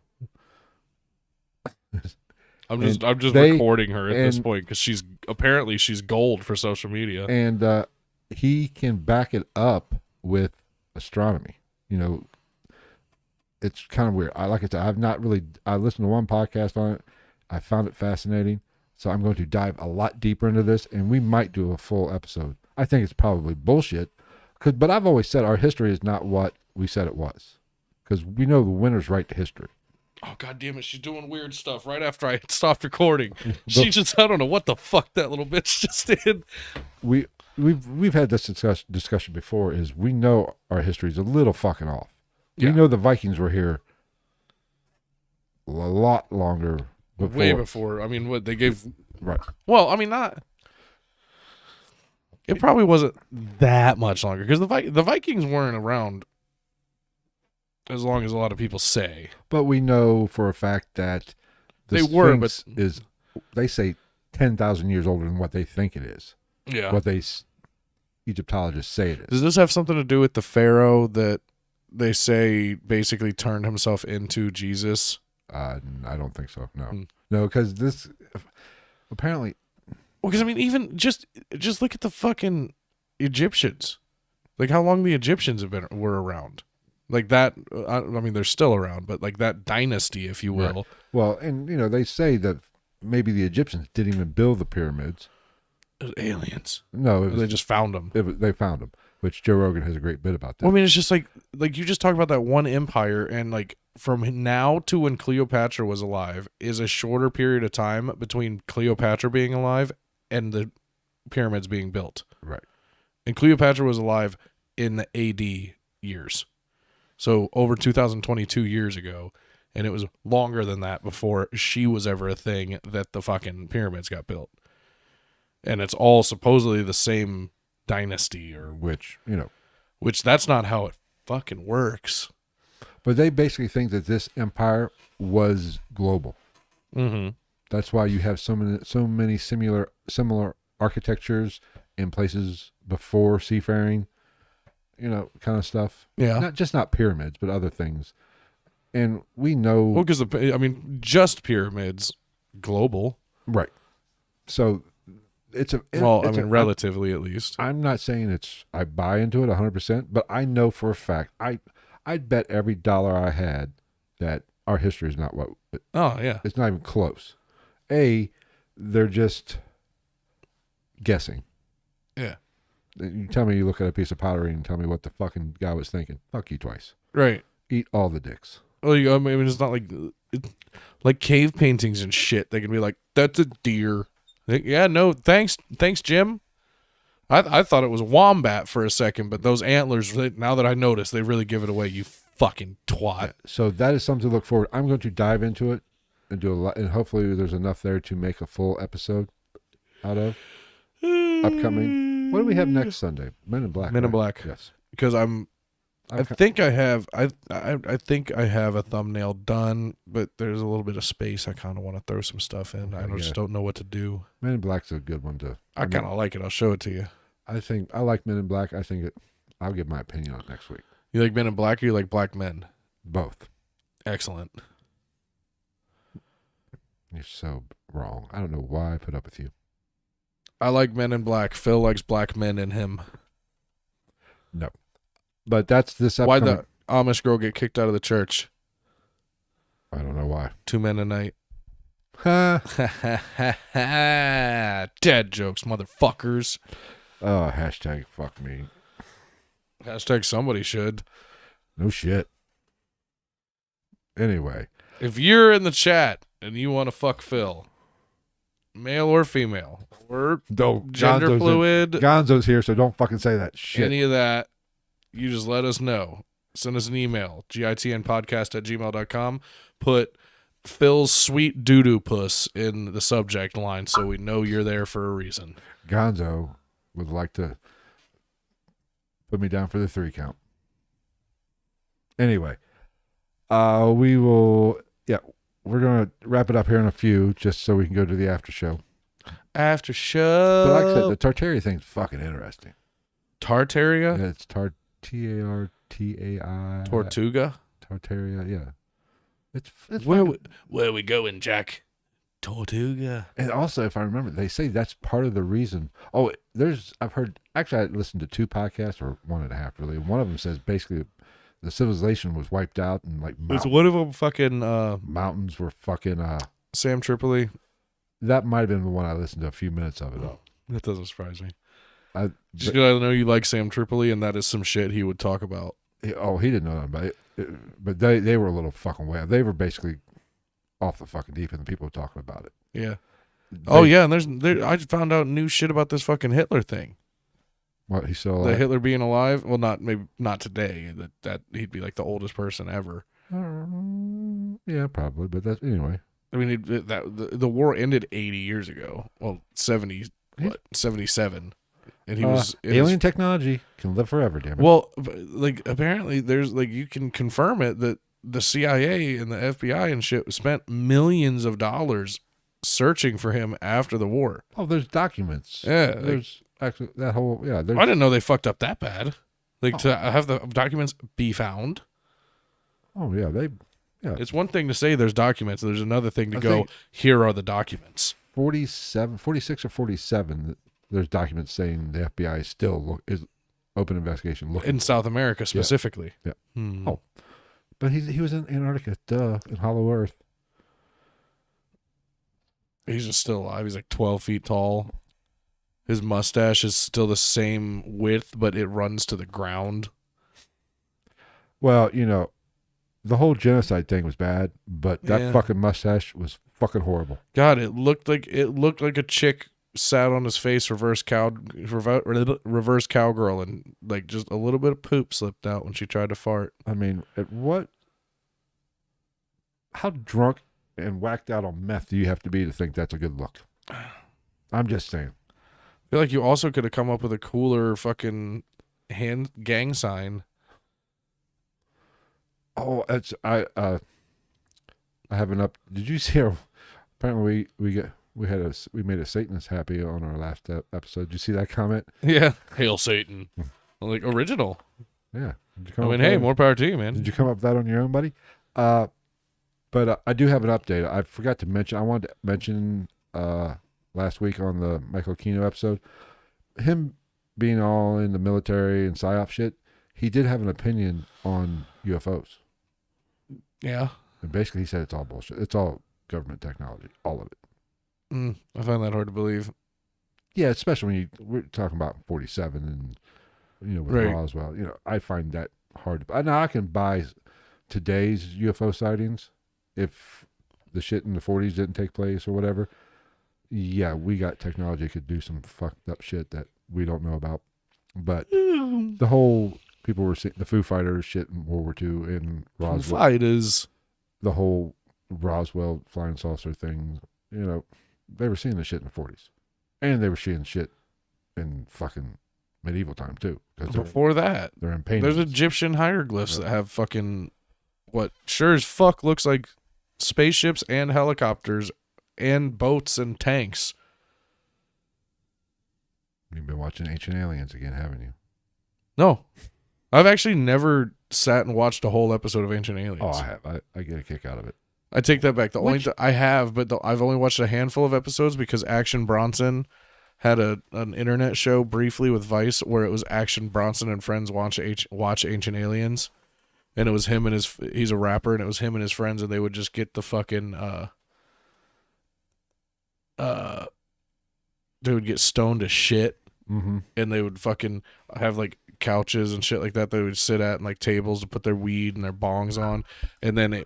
I'm just recording her at this point because she's gold for social media. And he can back it up with astronomy. You know, it's kind of weird. Like I said, I listened to one podcast on it. I found it fascinating. So I'm going to dive a lot deeper into this, and we might do a full episode. I think it's probably bullshit. But I've always said our history is not what we said it was. Because we know the winners write the history. Oh, God damn it. She's doing weird stuff right after I stopped recording. I don't know what the fuck that little bitch just did. We've had this discussion before, is we know our history is a little fucking off. Yeah. We know the Vikings were here a lot longer before. Way before. I mean, what they gave. Right. Well, I mean, not. It probably wasn't that much longer because the Vikings weren't around as long as a lot of people say. But we know for a fact that they were, but they say 10,000 years older than what they think it is. Yeah. What Egyptologists say it is. Does this have something to do with the pharaoh that they say basically turned himself into Jesus? I don't think so. No. No, because this apparently. Well, because I mean, even just look at the fucking Egyptians. Like how long the Egyptians were around. Like that. I mean, they're still around, but like that dynasty, if you will. Right. Well, and they say that maybe the Egyptians didn't even build the pyramids. Aliens. No, they just found them. They found them, which Joe Rogan has a great bit about that. Well, I mean, it's just like you just talk about that one empire, and like from now to when Cleopatra was alive is a shorter period of time between Cleopatra being alive and the pyramids being built. Right. And Cleopatra was alive in the AD years. So over 2022 years ago. And it was longer than that before she was ever a thing that the fucking pyramids got built. And it's all supposedly the same dynasty which that's not how it fucking works. But they basically think that this empire was global. Mm-hmm. That's why you have so many similar architectures in places before seafaring, kind of stuff. Yeah. Not pyramids, but other things. And we know. Well, because just pyramids, global. Right. So relatively at least. I'm not saying I buy into it 100%, but I know for a fact, I'd bet every dollar I had that our history is not what. Oh, yeah. It's not even close. They're just guessing. Yeah. You tell me you look at a piece of pottery and tell me what the fucking guy was thinking. Fuck you twice. Right. Eat all the dicks. Well, I mean, it's not like like cave paintings and shit. They can be like, that's a deer. Like, yeah, no, thanks, Jim. I thought it was a wombat for a second, but those antlers, now that I notice, they really give it away. You fucking twat. So that is something to look forward. I'm going to dive into it and do a lot, and hopefully there's enough there to make a full episode out of upcoming. What do we have next Sunday? Men in Black. Men in right? Black. Yes. Because I think I have I think I have a thumbnail done, but there's a little bit of space. I kind of want to throw some stuff in. I just don't know what to do. Men in Black's a good one to. I kind of like it. I'll show it to you. I think I like Men in Black. I think I'll give my opinion on it next week. You like Men in Black or you like Black Men? Both. Excellent. You're so wrong. I don't know why I put up with you. I like Men in Black. Phil likes black men in him. No. But that's this Why'd upcoming. the Amish girl get kicked out of the church? I don't know why. 2 men a night. Ha. Dad jokes, motherfuckers. Oh, hashtag fuck me. Hashtag somebody should. No shit. Anyway. If you're in the chat and you want to fuck Phil, male or female, or gender fluid, Gonzo's here, so don't fucking say that shit. any of that, you just let us know. Send us an email, gitnpodcast@gmail.com. Put Phil's sweet doo-doo puss in the subject line so we know you're there for a reason. Gonzo would like to put me down for the 3 count. Anyway, we will, we're going to wrap it up here in a few just so we can go to the after show. After show. But like I said, the Tartaria thing's fucking interesting. Tartaria? Yeah, it's Tartai. Tortuga? Tartaria, yeah. It's Where we going, Jack? Tortuga. And also, if I remember, they say that's part of the reason. I've heard, actually, I listened to 2 podcasts, or 1.5 really. One of them says basically the civilization was wiped out and like Was one of them fucking mountains were fucking. Sam Tripoli? That might have been the one I listened to a few minutes of it. That doesn't surprise me. Just because I know you like Sam Tripoli, and that is some shit he would talk about. He didn't know that about it. But they were a little fucking way. They were basically off the fucking deep end. The people were talking about it. Yeah. And I just found out new shit about this fucking Hitler thing. What, he's still alive? The Hitler being alive? Well, not today. That he'd be like the oldest person ever. Yeah, probably. But that's anyway. I mean, the war ended 80 years ago. Well, 77. And he was alien technology can live forever, damn it. Well, like apparently there's like you can confirm it that the CIA and the FBI and shit spent millions of dollars searching for him after the war. Oh, there's documents. Yeah, there's actually that whole I didn't know they fucked up that bad. Like to have the documents be found. Oh yeah, It's one thing to say there's documents. There's another thing to go. Here are the documents. 46 or 47. There's documents saying the FBI is open investigation looking in South America specifically. Yeah. Oh, but he was in Antarctica, in Hollow Earth. He's just still alive. He's like 12 feet tall. His mustache is still the same width, but it runs to the ground. Well, the whole genocide thing was bad, but that fucking mustache was fucking horrible. God, it looked like a chick sat on his face, reverse cowgirl, and like just a little bit of poop slipped out when she tried to fart. I mean, how drunk and whacked out on meth do you have to be to think that's a good look? I'm just saying. I feel like you also could have come up with a cooler fucking gang sign. Oh, I have an up. Did you see apparently we made a Satanist happy on our last episode. Did you see that comment? Yeah. Hail Satan. Like original. Yeah. More power to you, man. Did you come up with that on your own, buddy? But I do have an update. I forgot to mention. I wanted to mention last week on the Michael Kino episode, him being all in the military and psyop shit. He did have an opinion on UFOs. Yeah. And basically, he said it's all bullshit. It's all government technology, all of it. I find that hard to believe. Yeah, especially when we're talking about 47 and with Roswell. I find that hard. Now I can buy today's UFO sightings if the shit in the 40s didn't take place or whatever, yeah, we got technology that could do some fucked up shit that we don't know about. But the whole people were seeing the Foo Fighters shit in World War II in Roswell. Fighters. The whole Roswell flying saucer thing, they were seeing the shit in the 40s. And they were seeing shit in fucking medieval time too. Before that, they're in paintings. There's Egyptian hieroglyphs that have fucking what sure as fuck looks like spaceships and helicopters and boats and tanks. You've been watching Ancient Aliens again, haven't you? No. I've actually never sat and watched a whole episode of Ancient Aliens. Oh, I have. I get a kick out of it. I take that back. I have, but I've only watched a handful of episodes because Action Bronson had an internet show briefly with Vice where it was Action Bronson and friends watch Ancient Aliens, and it was him and he's a rapper, and it was him and his friends, and they would just get the fucking they would get stoned to shit, and they would fucking have like couches and shit like that they would sit at and like tables to put their weed and their bongs on, and then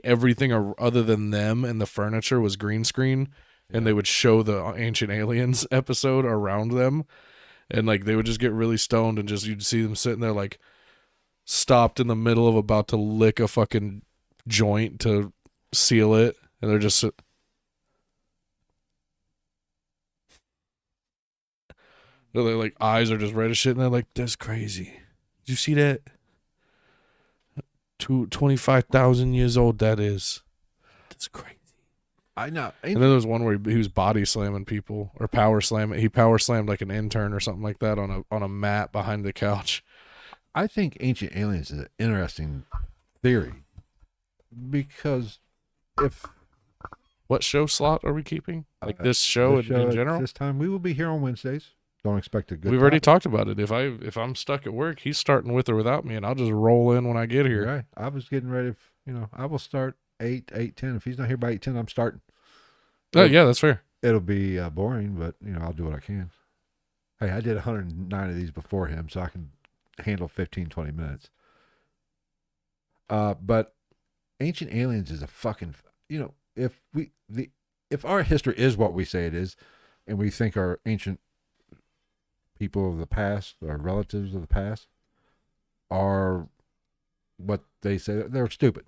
everything other than them and the furniture was green screen, and they would show the Ancient Aliens episode around them, and like they would just get really stoned and just you'd see them sitting there like stopped in the middle of about to lick a fucking joint to seal it, and they're just their like eyes are just red as shit, and they're like, "That's crazy. Did you see that? 25,000 years old that is. That's crazy." I know. And then there was one where he was body slamming people or power slamming. He power slammed like an intern or something like that on a mat behind the couch. I think Ancient Aliens is an interesting theory because what show slot are we keeping? Like this show in general? This time we will be here on Wednesdays. Don't expect a good. We've already talked about it. If I'm stuck at work, he's starting with or without me, and I'll just roll in when I get here. Right. I was getting ready. I will start 8:10. If he's not here by 8:10, I'm starting. Oh yeah, that's fair. It'll be boring, but I'll do what I can. Hey, I did 109 of these before him, so I can handle 15, 20 minutes. But Ancient Aliens is a fucking. If our history is what we say it is, and we think our ancient people of the past, our relatives of the past, are what they say, they're stupid.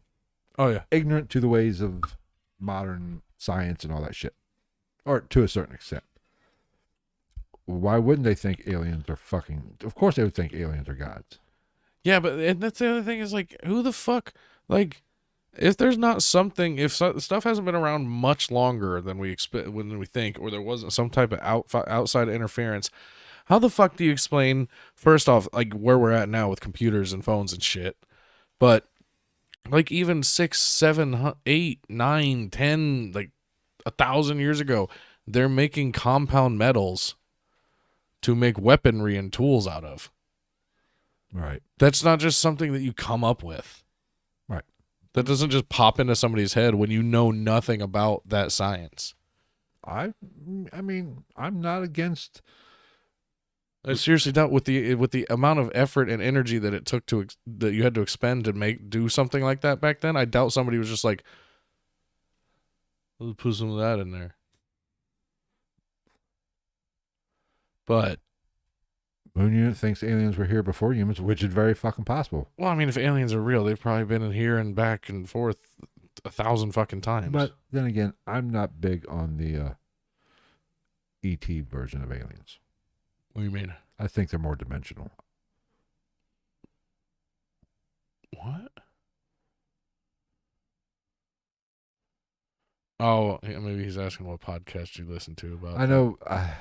Oh yeah, ignorant to the ways of modern science and all that shit, or to a certain extent. Why wouldn't they think aliens are fucking? Of course, they would think aliens are gods. Yeah, and that's the other thing is like, who the fuck, like, if there's not something, if stuff hasn't been around much longer than we expect, when we think, or there wasn't some type of outside interference. How the fuck do you explain, first off, like where we're at now with computers and phones and shit, but like even 6, 7, 8, 9, 10, like 1,000 years ago, they're making compound metals to make weaponry and tools out of. Right. That's not just something that you come up with. Right. That doesn't just pop into somebody's head when you know nothing about that science. I mean, I'm not against. I seriously doubt with the amount of effort and energy that it took that you had to expend to do something like that back then. I doubt somebody was just like, let's put some of that in there. But Moon Unit thinks aliens were here before humans, which is very fucking possible. Well, I mean, if aliens are real, they've probably been in here and back and forth 1,000 fucking times. But then again, I'm not big on the E.T. version of aliens. What do you mean? I think they're more dimensional. What? Oh, maybe he's asking what podcast you listen to about. I know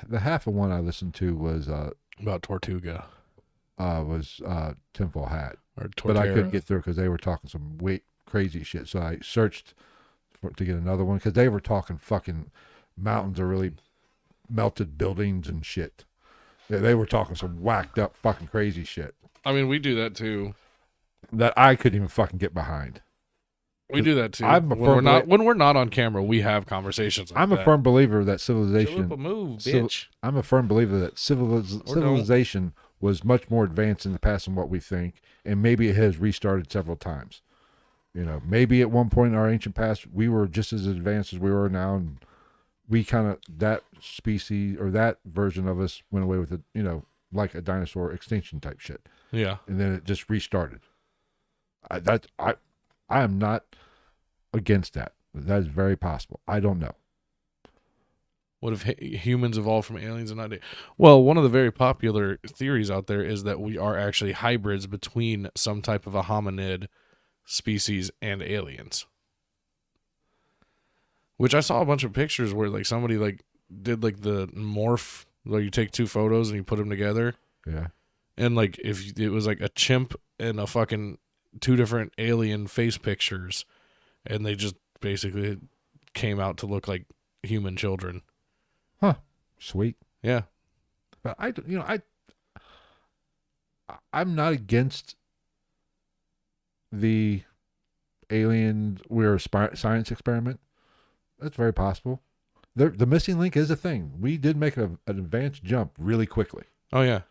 the half of one I listened to was about Tortuga. Was Tinfoil Hat, or Torterra. But I couldn't get through because they were talking some crazy shit. So I searched to get another one because they were talking fucking mountains of really melted buildings and shit. They were talking some whacked up fucking crazy shit. I mean, we do that too. That I couldn't even fucking get behind. We do that too. When we're not on camera, we have conversations like I'm a firm believer that civilization. Move, bitch. I'm a firm believer that civilization was much more advanced in the past than what we think, and maybe it has restarted several times. You know, maybe at one point in our ancient past, we were just as advanced as we are now, and we kind of, that species or that version of us went away with it, you know, like a dinosaur extinction type shit. Yeah. And then it just restarted. I am not against that. That is very possible. I don't know. What if humans evolved from aliens and not? Well, one of the very popular theories out there is that we are actually hybrids between some type of a hominid species and aliens. Which I saw a bunch of pictures where like somebody like did like the morph, like you take two photos and you put them together. Yeah. And like if it was like a chimp and a fucking two different alien face pictures, and they just basically came out to look like human children. Huh. Sweet. Yeah. But I'm not against the alien, we're a science experiment. That's very possible. The missing link is a thing. We did make an advanced jump really quickly. Oh yeah.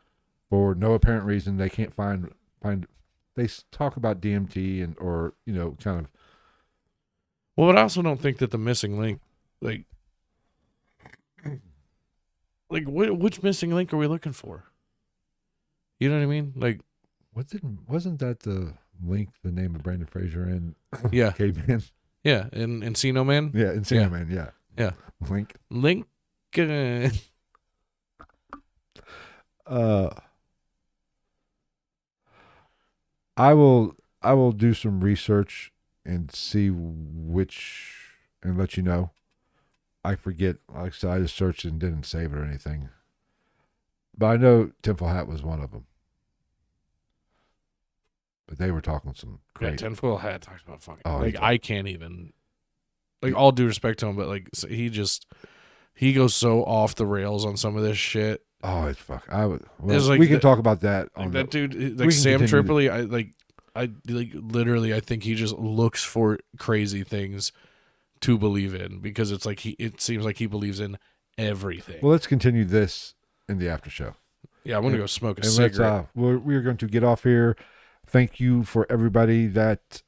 For no apparent reason. They can't find. They talk about DMT and or you know kind of. Well, but I also don't think that the missing link, like which missing link are we looking for? You know what I mean? Like, wasn't that the link? The name of Brandon Fraser in yeah, Caveman. Yeah, in Encino Man. Yeah, Encino Man. Yeah, yeah. Link. I will do some research and see which and let you know. I forget. Like I said, I just searched and didn't save it or anything. But I know Tinfoil Hat was one of them. But they were talking some great. Yeah, Tinfoil Hat talks about fucking. Oh, like I can't even. Like all due respect to him, but like he goes so off the rails on some of this shit. Oh, it's fuck. Well, like we can talk about that. Like that dude, like Sam Tripoli, I literally, I think he just looks for crazy things to believe in because it's like it seems like he believes in everything. Well, let's continue this in the after show. Yeah, I'm gonna go smoke a cigarette. We're going to get off here. Thank you for everybody that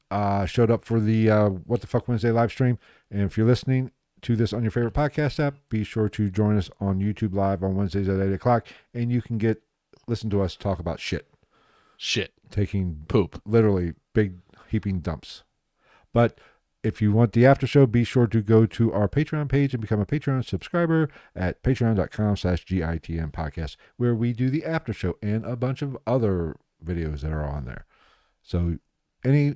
showed up for the What the Fuck Wednesday live stream. And if you're listening to this on your favorite podcast app, be sure to join us on YouTube Live on Wednesdays at 8 o'clock. And you can listen to us talk about shit. Taking poop. Literally big heaping dumps. But if you want the after show, be sure to go to our Patreon page and become a Patreon subscriber at patreon.com/GITM podcast, where we do the after show and a bunch of other videos that are on there. So any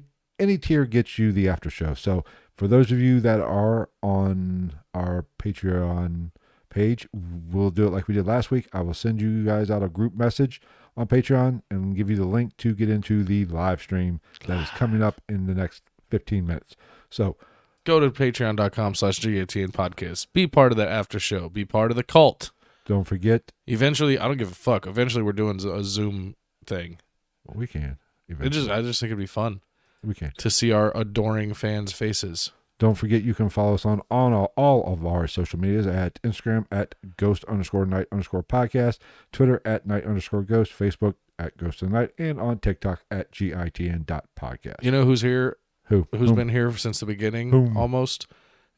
tier gets you the after show. So for those of you that are on our Patreon page, we'll do it like we did last week. I will send you guys out a group message on Patreon and give you the link to get into the live stream that is coming up in the next 15 minutes. So go to patreon.com/GATN podcast. Be part of that after show. Be part of the cult. Don't forget. Eventually, I don't give a fuck. Eventually, we're doing a Zoom thing. Well, we can. I just think it'd be fun. We can. To see our adoring fans' faces. Don't forget you can follow us on all of our social medias at Instagram at ghost_night_podcast, Twitter at night_ghost, Facebook at ghost of the night, and on TikTok at gitn.podcast. You know who's here? Who's Whom? been here since the beginning almost,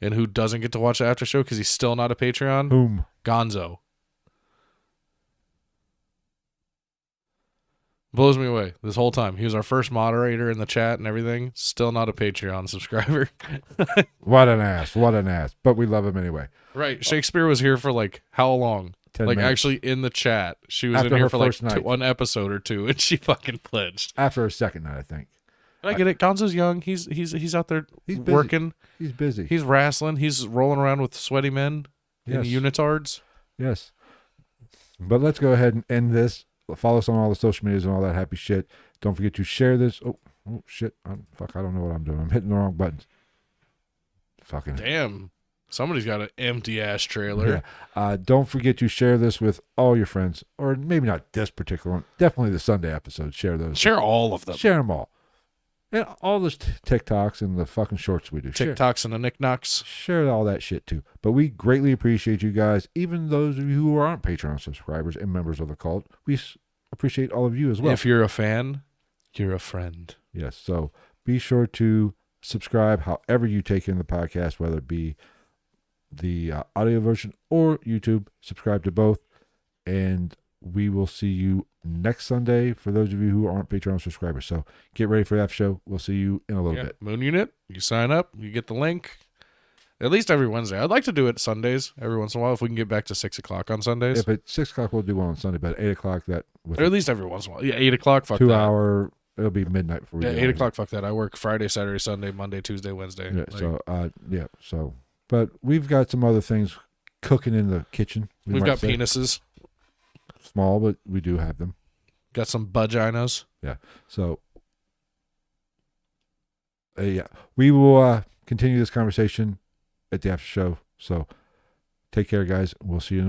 and who doesn't get to watch the after show because he's still not a Patreon? Whom? Gonzo. Blows me away this whole time. He was our first moderator in the chat and everything. Still not a Patreon subscriber. What an ass. What an ass. But we love him anyway. Right. Shakespeare was here for like how long? 10 like minutes. Actually in the chat. She was After in here her for like first night. one episode or two and she fucking pledged. After a second night, I think. I get it. Gonzo's young. He's out there He's busy. working. He's busy. He's wrestling. He's rolling around with sweaty men in unitards. Yes. But let's go ahead and end this. Follow us on all the social medias and all that happy shit. Don't forget to share this. Oh shit. I don't know what I'm doing. I'm hitting the wrong buttons. Fucking. Damn. Somebody's got an empty ass trailer. Yeah. Don't forget to share this with all your friends. Or maybe not this particular one. Definitely the Sunday episode. Share those. Share all of them. Share them all. And all the TikToks and the fucking shorts we do. TikToks and the knickknacks. Share all that shit too. But we greatly appreciate you guys, even those of you who aren't Patreon subscribers and members of the cult. We appreciate all of you as well. If you're a fan, you're a friend. Yes. So be sure to subscribe however you take in the podcast, whether it be the audio version or YouTube. Subscribe to both. And we will see you next Sunday for those of you who aren't Patreon subscribers. So get ready for that show. We'll see you in a little bit. Moon Unit, you sign up, you get the link. At least every Wednesday. I'd like to do it Sundays every once in a while if we can get back to 6 o'clock on Sundays. If it's 6 o'clock, we'll do one on Sunday, but 8 o'clock, or at least every once in a while. Yeah, 8 o'clock, fuck 2 that. hour, it'll be midnight before we 8 o'clock, fuck that. I work Friday, Saturday, Sunday, Monday, Tuesday, Wednesday. Yeah, but we've got some other things cooking in the kitchen. We've got penises. Small, but we do have them. Got some vaginas. Yeah. So, we will continue this conversation at the after show. So, take care, guys. We'll see you.